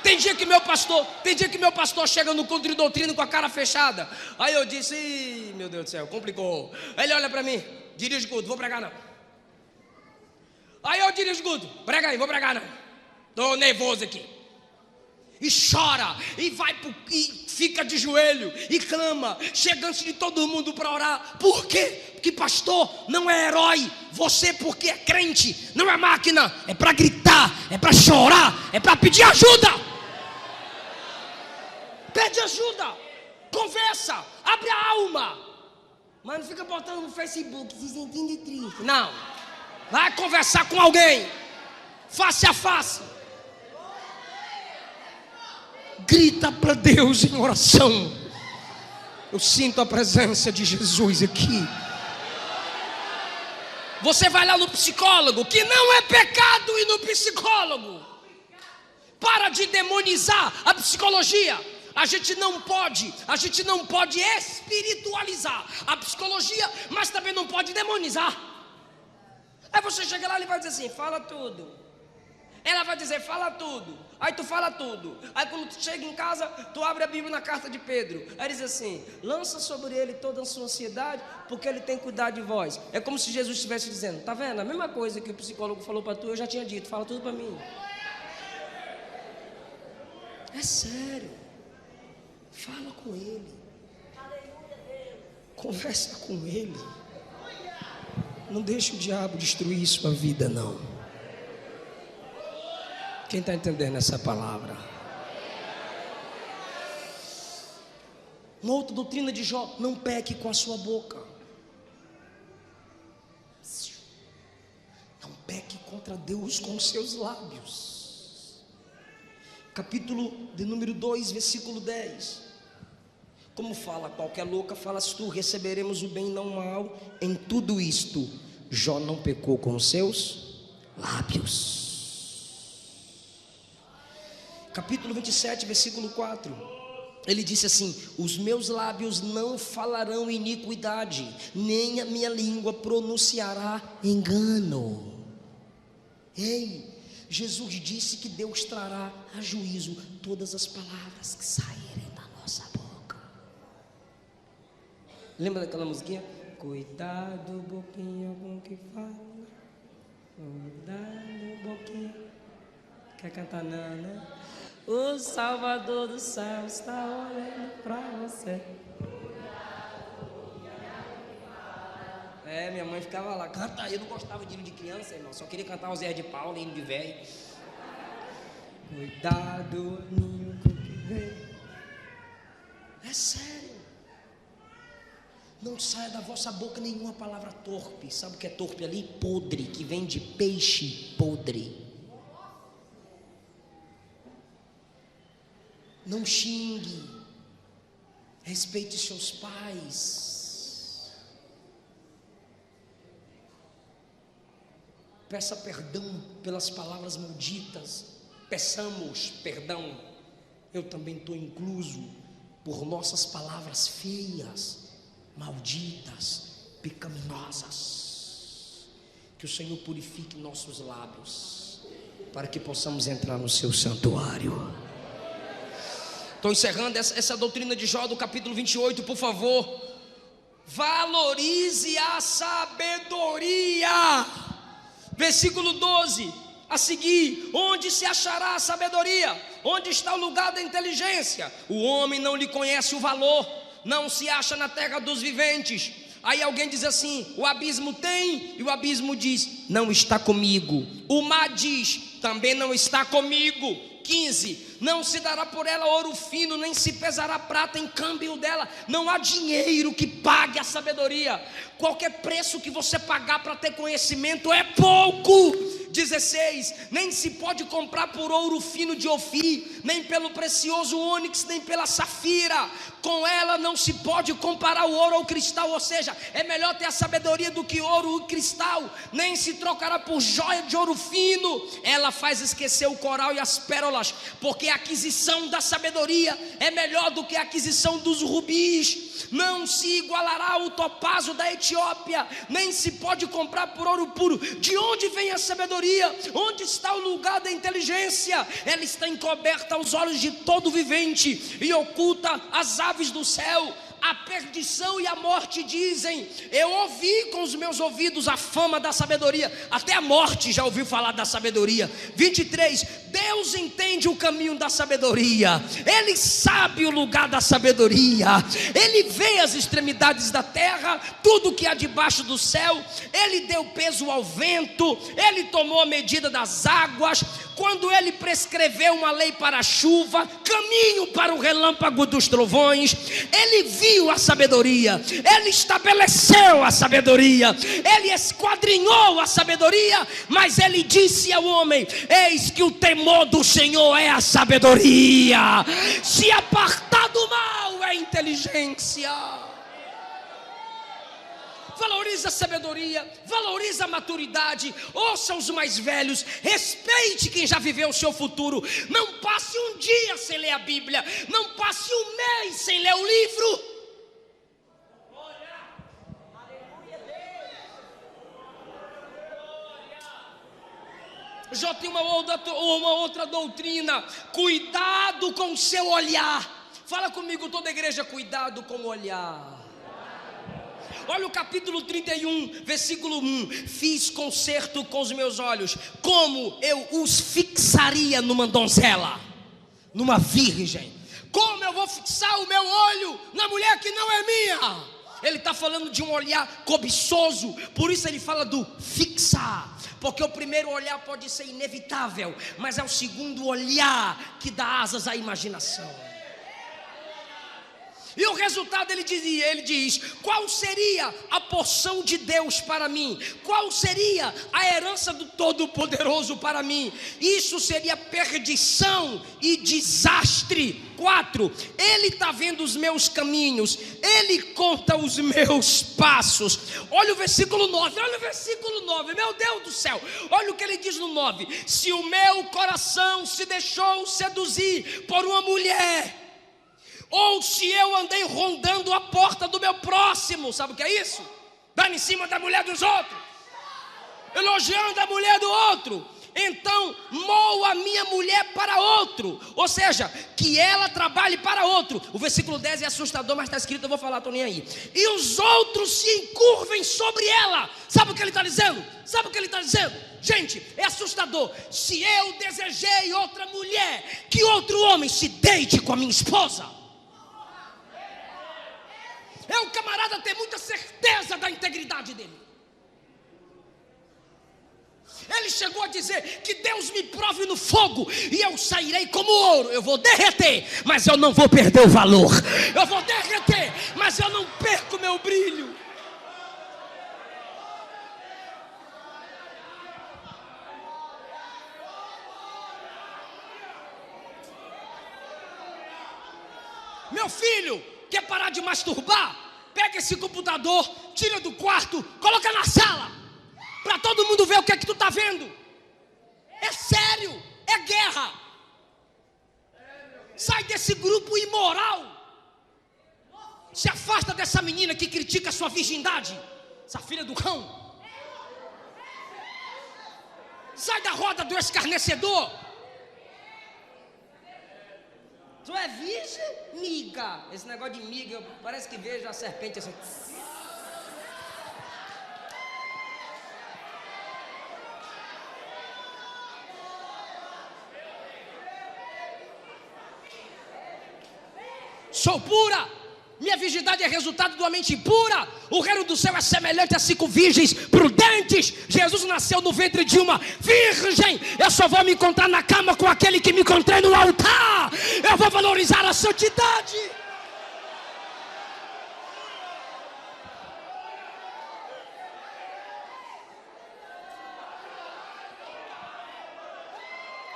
Tem dia que meu pastor chega no culto de doutrina com a cara fechada. Aí eu disse: ih, meu Deus do céu, complicou. Aí ele olha para mim: dirige o culto, vou pregar não. Aí eu dirijo o culto: prega aí, vou pregar não. Estou nervoso aqui. E chora, e e fica de joelho, e clama, chega antes de todo mundo para orar. Por quê? Porque pastor não é herói. Você, porque é crente, não é máquina. É para gritar, é para chorar, é para pedir ajuda. Pede ajuda, conversa, abre a alma. Mas não fica botando no Facebook, se sentindo triste. Não, vai conversar com alguém, face a face. Grita para Deus em oração. Eu sinto a presença de Jesus aqui. Você vai lá no psicólogo, que não é pecado ir no psicólogo. Para de demonizar a psicologia. A gente não pode espiritualizar a psicologia, mas também não pode demonizar. Aí você chega lá e ele vai dizer assim: fala tudo. Ela vai dizer: fala tudo. Aí tu fala tudo. Aí quando tu chega em casa, tu abre a Bíblia na carta de Pedro. Aí diz assim: lança sobre ele toda a sua ansiedade, porque ele tem cuidado de vós. É como se Jesus estivesse dizendo: tá vendo? A mesma coisa que o psicólogo falou para tu, eu já tinha dito. Fala tudo para mim. É sério. Fala com ele. Conversa com ele. Não deixe o diabo destruir sua vida, não. Quem está entendendo essa palavra? Uma outra doutrina de Jó: não peque com a sua boca. Não peque contra Deus com os seus lábios. Capítulo de número 2, versículo 10. Como fala qualquer louca, falas tu: receberemos o bem e não o mal. Em tudo isto, Jó não pecou com os seus lábios. Capítulo 27, versículo 4. Ele disse assim: os meus lábios não falarão iniquidade, nem a minha língua pronunciará engano. Ei, Jesus disse que Deus trará a juízo todas as palavras que saírem da nossa boca. Lembra daquela musiquinha? Cuidado, boquinha, com o que fala. Cuidado, boquinha. Quer cantar não, né? O Salvador do céu está olhando para você. Minha mãe ficava lá: canta aí. Eu não gostava de hino de criança, irmão. Só queria cantar o Zé de Paulo, hino de velho. Cuidado, ninho, com o que vem. É sério. Não saia da vossa boca nenhuma palavra torpe. Sabe o que é torpe ali? Podre, que vem de peixe podre. Não xingue. Respeite seus pais. Peça perdão pelas palavras malditas. Peçamos perdão. Eu também estou incluso por nossas palavras feias, malditas, pecaminosas. Que o Senhor purifique nossos lábios, para que possamos entrar no seu santuário. Estou encerrando essa doutrina de Jó do capítulo 28, por favor. Valorize a sabedoria. Versículo 12, a seguir: onde se achará a sabedoria? Onde está o lugar da inteligência? O homem não lhe conhece o valor, não se acha na terra dos viventes. Aí alguém diz assim: o abismo tem, e o abismo diz: não está comigo. O mar diz: também não está comigo. 15, não se dará por ela ouro fino, nem se pesará prata em câmbio dela. Não há dinheiro que pague a sabedoria. Qualquer preço que você pagar para ter conhecimento é pouco. 16, nem se pode comprar por ouro fino de Ofir, nem pelo precioso ônix, nem pela safira. Com ela não se pode comparar o ouro ao cristal. Ou seja, é melhor ter a sabedoria do que ouro e cristal. Nem se trocará por joia de ouro fino. Ela faz esquecer o coral e as pérolas, porque a aquisição da sabedoria é melhor do que a aquisição dos rubis. Não se igualará o topazo da Etiópia, nem se pode comprar por ouro puro. De onde vem a sabedoria? Onde está o lugar da inteligência? Ela está encoberta aos olhos de todo vivente e oculta as aves do céu. A perdição e a morte dizem: eu ouvi com os meus ouvidos a fama da sabedoria. Até a morte já ouviu falar da sabedoria. 23, Deus entende o caminho da sabedoria. Ele sabe o lugar da sabedoria. Ele vê as extremidades da terra, tudo que há debaixo do céu. Ele deu peso ao vento, ele tomou a medida das águas. Quando ele prescreveu uma lei para a chuva, caminho para o relâmpago dos trovões, ele viu a sabedoria, ele estabeleceu a sabedoria, ele esquadrinhou a sabedoria, mas ele disse ao homem: eis que o temor do Senhor é a sabedoria, se apartar do mal é inteligência. Valorize a sabedoria, valorize a maturidade, ouça os mais velhos, respeite quem já viveu o seu futuro. Não passe um dia sem ler a Bíblia, não passe um mês sem ler o livro. Já tem uma outra doutrina: cuidado com o seu olhar. Fala comigo, toda a igreja: cuidado com o olhar. Olha o capítulo 31, versículo 1: fiz concerto com os meus olhos, como eu os fixaria numa donzela, numa virgem. Como eu vou fixar o meu olho na mulher que não é minha? Ele está falando de um olhar cobiçoso, por isso ele fala do fixar. Porque o primeiro olhar pode ser inevitável, mas é o segundo olhar que dá asas à imaginação. E o resultado, ele diz: qual seria a porção de Deus para mim? Qual seria a herança do Todo-Poderoso para mim? Isso seria perdição e desastre. 4, ele está vendo os meus caminhos, ele conta os meus passos. Olha o versículo 9, meu Deus do céu. Olha o que ele diz no 9: se o meu coração se deixou seduzir por uma mulher, ou se eu andei rondando a porta do meu próximo. Sabe o que é isso? Dando em cima da mulher dos outros, elogiando a mulher do outro. Então moo a minha mulher para outro, ou seja, que ela trabalhe para outro. O versículo 10 é assustador, mas está escrito, eu vou falar, estou nem aí. E os outros se encurvem sobre ela. Sabe o que ele está dizendo? Gente, é assustador. Se eu desejei outra mulher, que outro homem se deite com a minha esposa. É o camarada ter muita certeza da integridade dele. Ele chegou a dizer que Deus me prove no fogo e eu sairei como ouro. Eu vou derreter, mas eu não vou perder o valor. Eu vou derreter, mas eu não perco meu brilho. Meu filho, quer parar de masturbar? Pega esse computador, tira do quarto, coloca na sala, para todo mundo ver o que é que tu está vendo. É sério, é guerra. Sai desse grupo imoral. Se afasta dessa menina que critica a sua virgindade, essa filha do cão. Sai da roda do escarnecedor. Tu é virgem, miga. Esse negócio de miga, parece que vejo a serpente assim. Sou pura, minha virgindade é resultado de uma mente pura. O reino do céu é semelhante a 5 virgens prudentes. Jesus nasceu no ventre de uma virgem. Eu só vou me encontrar na cama com aquele que me encontrei no altar. Eu vou valorizar a santidade.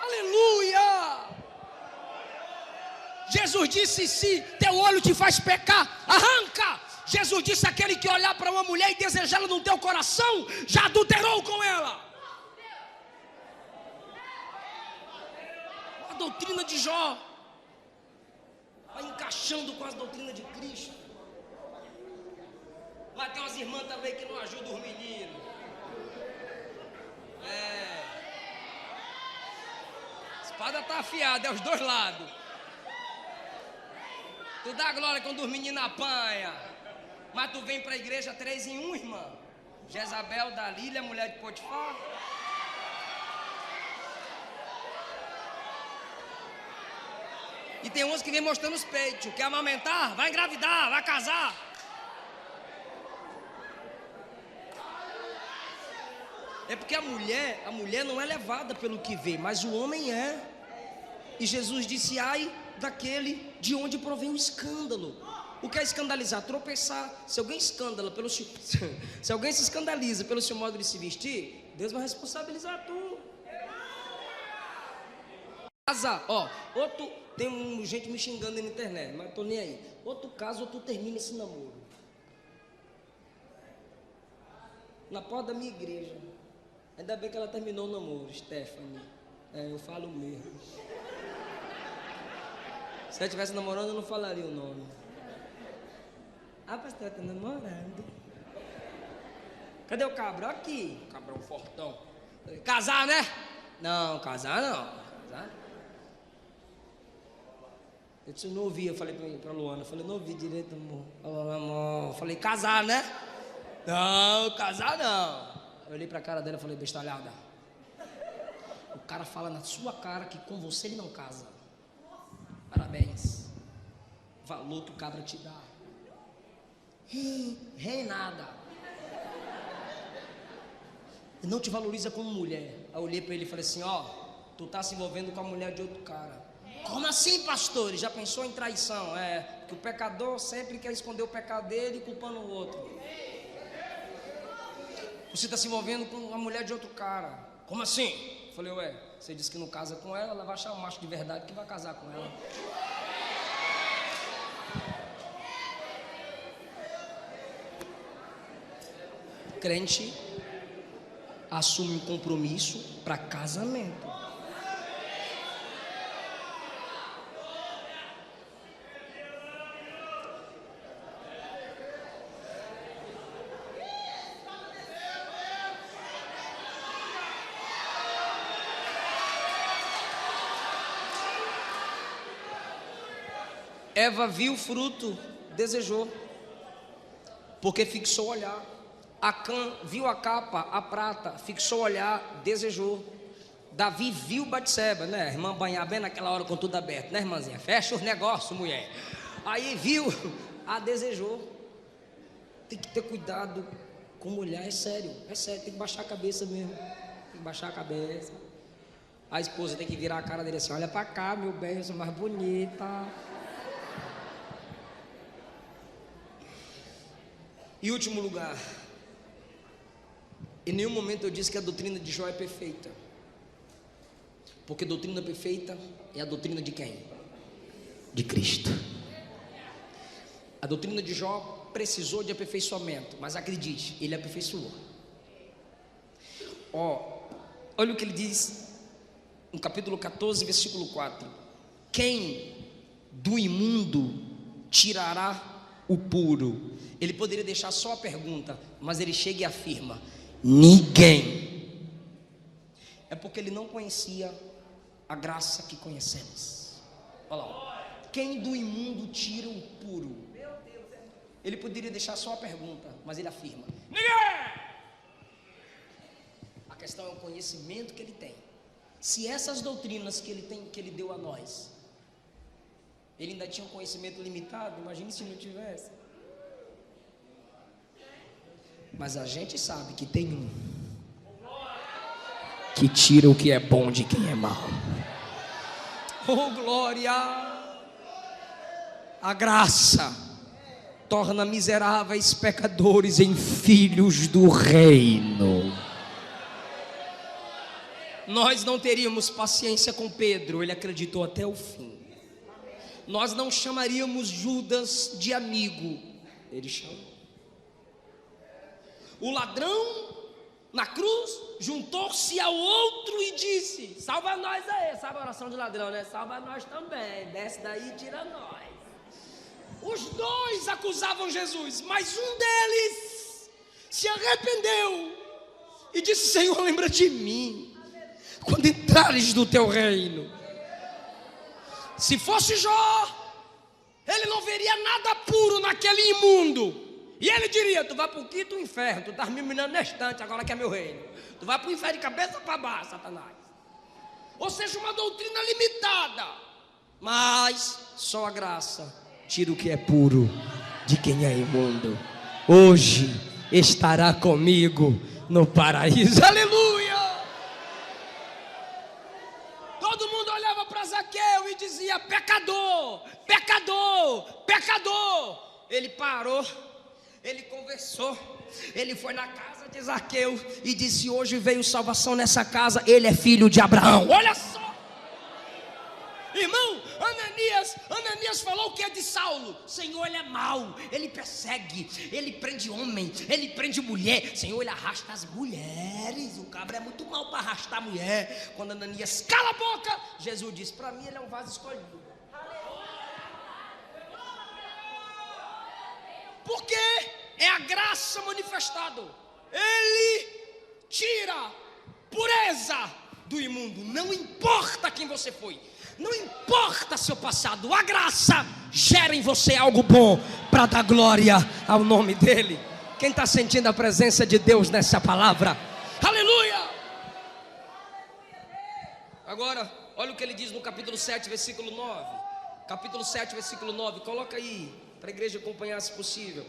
Aleluia! Jesus disse: se teu olho te faz pecar, arranca. Jesus disse: aquele que olhar para uma mulher e desejá-la no teu coração, já adulterou com ela. A doutrina de Jó vai encaixando com as doutrinas de Cristo. Mas tem umas irmãs também que não ajudam os meninos. A espada está afiada, é os dois lados. Tu dá glória quando os meninos apanham. Mas tu vem para a igreja 3 em 1, irmã. Jezabel, Dalila, mulher de Potifar. E tem uns que vem mostrando os peitos. Quer amamentar? Vai engravidar, vai casar. É porque a mulher não é levada pelo que vê, mas o homem é. E Jesus disse: ai daquele de onde provém o escândalo. O que é escandalizar? Tropeçar. Se alguém se escandaliza pelo seu modo de se vestir, Deus vai responsabilizar tu. Casa, ó, ou tu tem gente me xingando na internet, mas tô nem aí. Ou tu casa ou tu termina esse namoro. Na porta da minha igreja. Ainda bem que ela terminou o namoro, Stephanie. Eu falo mesmo. Se eu estivesse namorando, eu não falaria o nome. Ah, pastor, eu tô namorando. Cadê o cabra? Aqui. O cabrão fortão. Casar, né? Não, casar não. Casar. Eu disse: eu não ouvi. Eu falei pra Luana. Eu falei: não ouvi direito, amor. Amor. Eu falei: casar, né? Não, casar não. Eu olhei pra cara dela e falei: bestalhada. O cara fala na sua cara que com você ele não casa. Parabéns. Valor que o cabra te dá. Nada. Ele não te valoriza como mulher. Aí eu olhei para ele e falei assim: ó, tu tá se envolvendo com a mulher de outro cara. Como assim, pastor? Ele já pensou em traição? Que o pecador sempre quer esconder o pecado dele culpando o outro. Você está se envolvendo com a mulher de outro cara. Como assim? Eu falei: ué, você disse que não casa com ela, ela vai achar um macho de verdade que vai casar com ela. Crente assume um compromisso para casamento. Eva viu o fruto, desejou, porque fixou o olhar. Acã viu a capa, a prata, fixou o olhar, desejou. Davi viu Batseba, né? Irmã banhar bem naquela hora com tudo aberto, né, irmãzinha? Fecha os negócios, mulher. Aí viu, desejou. Tem que ter cuidado com mulher, é sério, tem que baixar a cabeça mesmo. Tem que baixar a cabeça. A esposa tem que virar a cara dele assim: olha pra cá, meu bem, eu sou mais bonita. Em último lugar, em nenhum momento eu disse que a doutrina de Jó é perfeita. Porque a doutrina perfeita é a doutrina de quem? De Cristo. A doutrina de Jó precisou de aperfeiçoamento, mas acredite, ele aperfeiçoou. Olha o que ele diz no capítulo 14, versículo 4: quem do imundo tirará o puro? Ele poderia deixar só a pergunta, mas ele chega e afirma: ninguém. É porque ele não conhecia a graça que conhecemos. Olha lá, Quem do imundo tira o puro? Ele poderia deixar só a pergunta, mas ele afirma: ninguém! A questão é o conhecimento que ele tem. Se essas doutrinas que ele tem, que ele deu a nós, ele ainda tinha um conhecimento limitado, imagine se não tivesse. Mas a gente sabe que tem um que tira o que é bom de quem é mau. Oh, glória! A graça torna miseráveis pecadores em filhos do reino. Nós não teríamos paciência com Pedro, ele acreditou até o fim. Nós não chamaríamos Judas de amigo, ele chamou. O ladrão na cruz juntou-se ao outro e disse: salva nós aí. Sabe a oração de ladrão, né? Salva nós também, desce daí e tira nós. Os dois acusavam Jesus, mas um deles se arrependeu e disse: Senhor, lembra de mim quando entrares no teu reino. Se fosse Jó, ele não veria nada puro naquele imundo. E ele diria: tu vai para o quinto inferno, tu estás me mirando na estante, agora que é meu reino. Tu vai para o inferno de cabeça para baixo, Satanás. Ou seja, uma doutrina limitada. Mas só a graça tira o que é puro de quem é imundo. Hoje estará comigo no paraíso. Aleluia! Todo mundo olhava para Zaqueu e dizia: pecador, pecador, pecador. Ele parou, ele conversou, ele foi na casa de Zaqueu e disse: hoje veio salvação nessa casa, ele é filho de Abraão. Olha só, irmão, Ananias falou o que é de Saulo? Senhor, ele é mau, ele persegue, ele prende homem, ele prende mulher. Senhor, ele arrasta as mulheres. O cabra é muito mau para arrastar a mulher. Quando Ananias cala a boca, Jesus disse: para mim ele é um vaso escolhido. Porque é a graça manifestada. Ele tira pureza do imundo. Não importa quem você foi, não importa seu passado, a graça gera em você algo bom para dar glória ao nome dele. Quem está sentindo a presença de Deus nessa palavra? Aleluia! Agora, olha o que ele diz no capítulo 7, versículo 9. Capítulo 7, versículo 9. Coloca aí, para a igreja acompanhar se possível.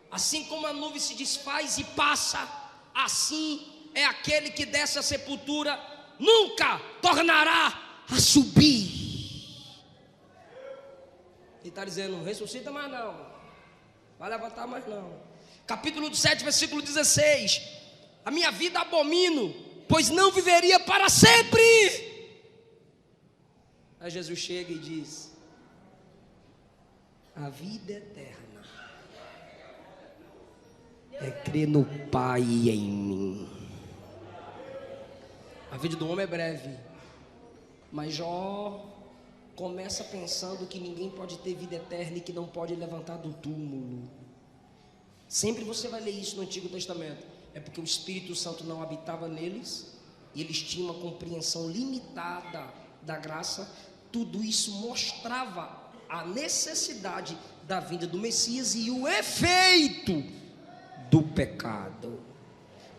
Assim como a nuvem se desfaz e passa, assim é aquele que desce à sepultura, nunca tornará a subir. Ele está dizendo: ressuscita mais não, vai levantar mais não. Capítulo 7, versículo 16. A minha vida abomino, pois não viveria para sempre. Aí Jesus chega e diz: a vida eterna é crer no Pai e em mim. A vida do homem é breve, mas Jó começa pensando que ninguém pode ter vida eterna e que não pode levantar do túmulo. Sempre você vai ler isso no Antigo Testamento. É porque o Espírito Santo não habitava neles e eles tinham uma compreensão limitada da graça. Tudo isso mostrava a necessidade da vinda do Messias e o efeito do pecado.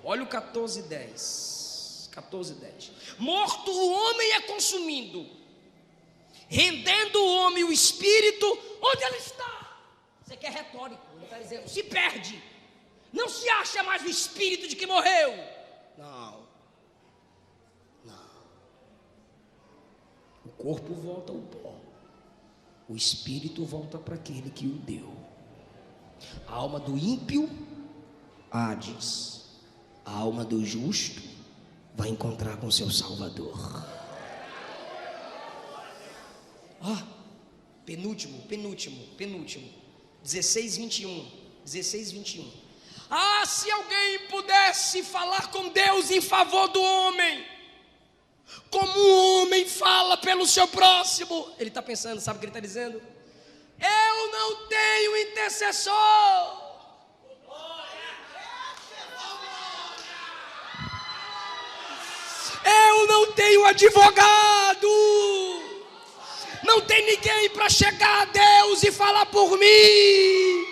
Olha o 14:10. 14:10. Morto o homem é consumido, rendendo o homem o espírito, onde ele está? Isso aqui é retórico. Ele está dizendo: se perde, não se acha mais o espírito de que morreu. Não. O corpo volta ao pó, o espírito volta para aquele que o deu. A alma do ímpio, Hades. A alma do justo vai encontrar com seu Salvador. Penúltimo. 16:21. Se alguém pudesse falar com Deus em favor do homem, como um homem fala pelo seu próximo. Ele está pensando, sabe o que ele está dizendo? Eu não tenho intercessor. Eu não tenho advogado. Não Não tem ninguém para chegar a Deus e falar por mim.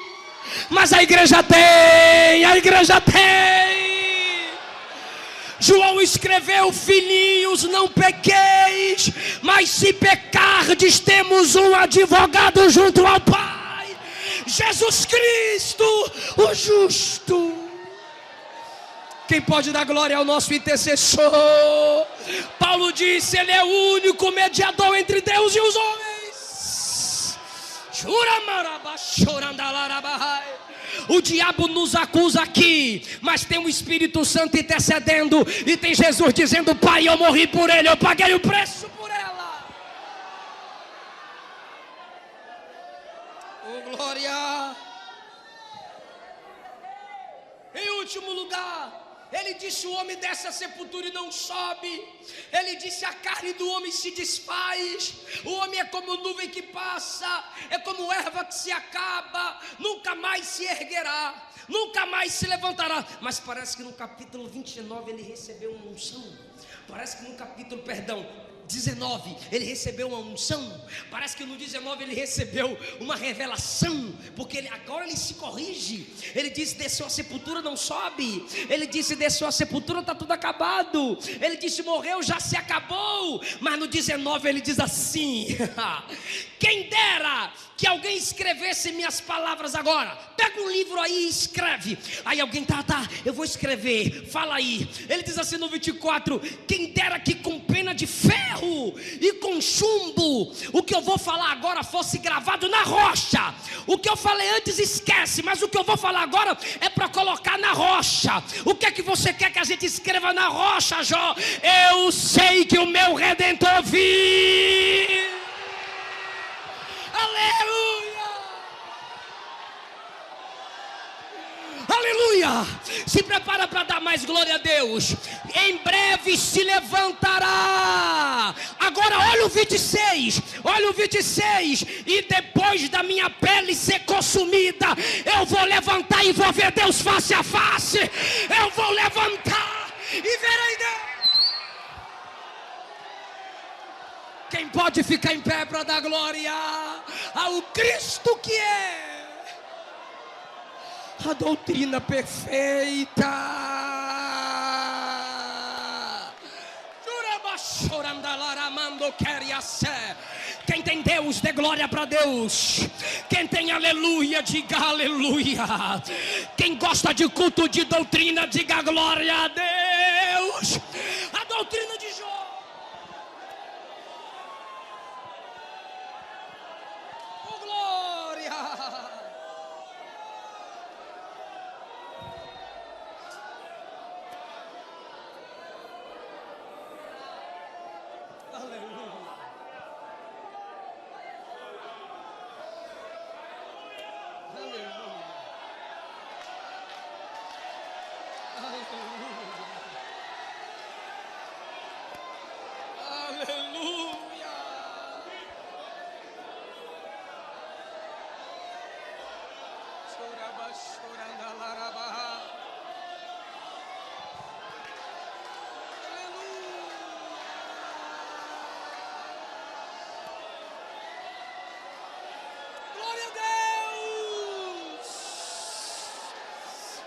Mas a igreja tem, a igreja tem. João escreveu: filhinhos, não pequeis, mas se pecardes, temos um advogado junto ao Pai, Jesus Cristo, o justo. Quem pode dar glória ao nosso intercessor? Paulo disse: ele é o único mediador entre Deus e os homens. O diabo nos acusa aqui, mas tem o Espírito Santo intercedendo, e tem Jesus dizendo: Pai, eu morri por ele, eu paguei o preço por ela. Oh, glória. Em último lugar, ele disse: o homem desce à sepultura e não sobe. Ele disse: a carne do homem se desfaz. O homem é como nuvem que passa, é como erva que se acaba, nunca mais se erguerá, nunca mais se levantará. Mas parece que no capítulo 29 ele recebeu uma unção. Parece que no capítulo, 19, ele recebeu uma unção. Parece que no 19 ele recebeu uma revelação, porque agora ele se corrige. Ele disse: desceu a sepultura, não sobe. Ele disse: desceu a sepultura, está tudo acabado. Ele disse: morreu, já se acabou. Mas no 19 ele diz assim: quem dera que alguém escrevesse minhas palavras agora. Pega um livro aí e escreve. Aí alguém, tá, eu vou escrever, fala aí. Ele diz assim no 24: quem dera que com pena de ferro e com chumbo o que eu vou falar agora fosse gravado na rocha. O que eu falei antes esquece, mas o que eu vou falar agora é para colocar na rocha. O que é que você quer que a gente escreva na rocha, Jó? Eu sei que o meu Redentor vive. Aleluia! Aleluia! Se prepara para dar mais glória a Deus. Em breve se levantará. Agora olha o 26. Olha o 26. E depois da minha pele ser consumida, eu vou levantar e vou ver Deus face a face. Eu vou levantar e verei Deus. Quem pode ficar em pé para dar glória ao Cristo que é a doutrina perfeita? Quem tem Deus, dê glória para Deus. Quem tem aleluia, diga aleluia. Quem gosta de culto de doutrina, diga glória a Deus. A doutrina de Jó.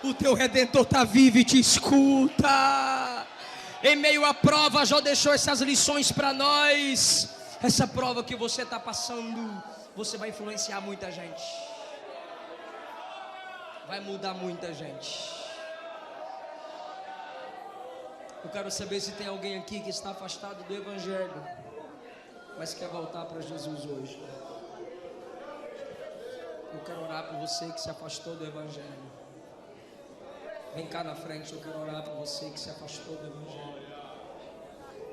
O teu Redentor está vivo e te escuta. Em meio à prova, Jó deixou essas lições para nós. Essa prova que você está passando, você vai influenciar muita gente, vai mudar muita gente. Eu quero saber se tem alguém aqui que está afastado do Evangelho, mas quer voltar para Jesus hoje. Eu quero orar por você que se afastou do Evangelho. Vem cá na frente, eu quero orar por você que se afastou do Evangelho.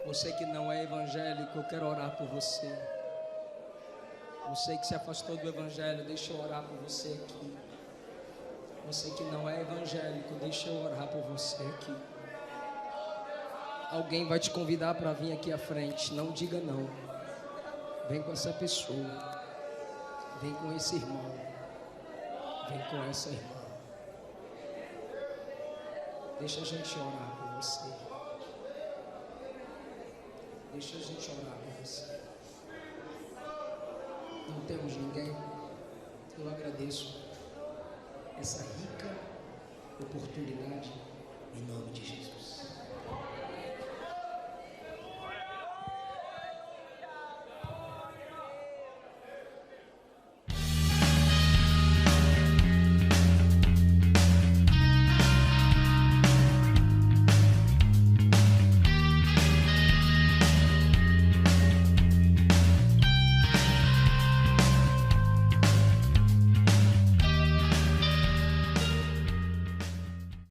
Você que não é evangélico, eu quero orar por você. Você que se afastou do Evangelho, deixa eu orar por você aqui. Você que não é evangélico, deixa eu orar por você aqui. Alguém vai te convidar para vir aqui à frente, não diga não. Vem com essa pessoa. Vem com esse irmão. Vem com essa irmã. Deixa a gente orar por você. Deixa a gente orar por você. não temos ninguém, eu agradeço essa rica oportunidade em nome de Jesus.